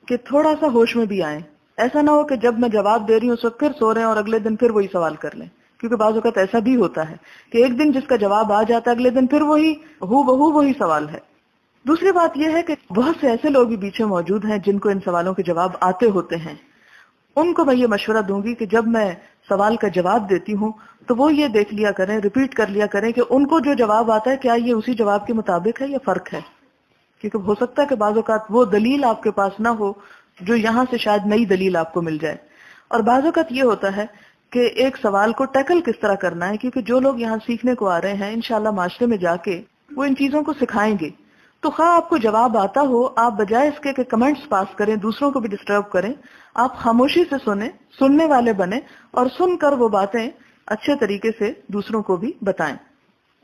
کہ تھوڑا سا ہوش میں بھی آئیں. ایسا نہ ہو کہ جب میں جواب دے رہی ہوں اس وقت پھر سو رہے ہیں اور اگلے دن پھر وہی سوال کر لیں. کیونکہ بعض اوقات ایسا بھی ہوتا ہے کہ ایک دن جس کا جواب آ جاتا ہے اگلے دن پھر وہی ہو بہو وہی سوال ہے. دوسری بات یہ ہے کہ بہت سے ایسے لوگ بھی پیچھے موجود ہیں جن کو ان سوالوں کے جواب آتے ہوتے ہیں. ان کو میں یہ مشورہ دوں گی کہ جب میں سوال کا جواب دیتی ہوں تو وہ یہ دیکھ لیا کریں، ریپیٹ کر لیا کریں کہ ان کو جو جواب آتا ہے کیا یہ اسی جواب کے مطابق ہے یا فرق ہے. کیونکہ ہو سکتا ہے کہ بعض اوقات وہ دلیل آپ کے پاس نہ ہو جو یہاں سے شاید نئی دلیل آپ کو مل جائے. اور بعض اوقات یہ ہوتا ہے کہ ایک سوال کو ٹیکل کس طرح کرنا ہے، کیونکہ جو لوگ یہاں سیکھنے کو آ رہے ہیں انشاءاللہ معاشرے میں جا کے وہ ان چیزوں کو سکھائیں گے. تو خواہ آپ کو جواب آتا ہو، آپ بجائے اس کے کہ کمنٹس پاس کریں، دوسروں کو بھی ڈسٹرب کریں، آپ خاموشی سے سنیں، سننے والے بنیں اور سن کر وہ باتیں اچھے طریقے سے دوسروں کو بھی بتائیں.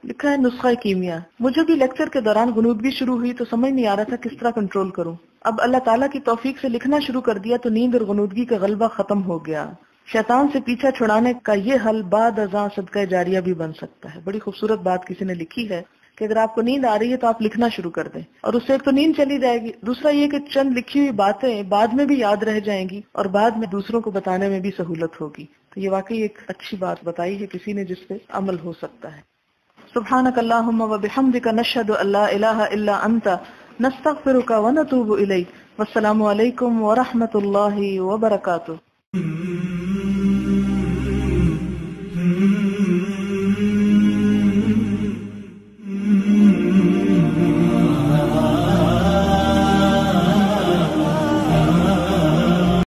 لکھا ہے نسخہ کیمیا. مجھے بھی لیکچر کے دوران غنودگی شروع ہوئی تو سمجھ نہیں آ رہا تھا کس طرح کنٹرول کروں. اب اللہ تعالیٰ کی توفیق سے لکھنا شروع کر دیا تو نیند اور غنودگی کا غلبہ ختم ہو گیا. شیطان سے پیچھا چھڑانے کا یہ حل بعد ازاں صدقہ جاریہ بھی بن سکتا ہے. بڑی خوبصورت بات کسی نے لکھی ہے کہ اگر آپ کو نیند آ رہی ہے تو آپ لکھنا شروع کر دیں، اور اس سے ایک تو نیند چلی جائے گی، دوسرا یہ کہ چند لکھی ہوئی باتیں بعد میں بھی یاد رہ جائیں گی اور بعد میں دوسروں کو بتانے میں بھی سہولت ہوگی. تو یہ واقعی ایک اچھی بات بتائی ہے کسی نے جس پہ عمل ہو سکتا ہے. سبحانک اللہم و بحمدک نشہد ان لا الہ الا انت نستغفرک و نتوب الیک. والسلام علیکم ورحمۃ اللہ وبرکاتہ.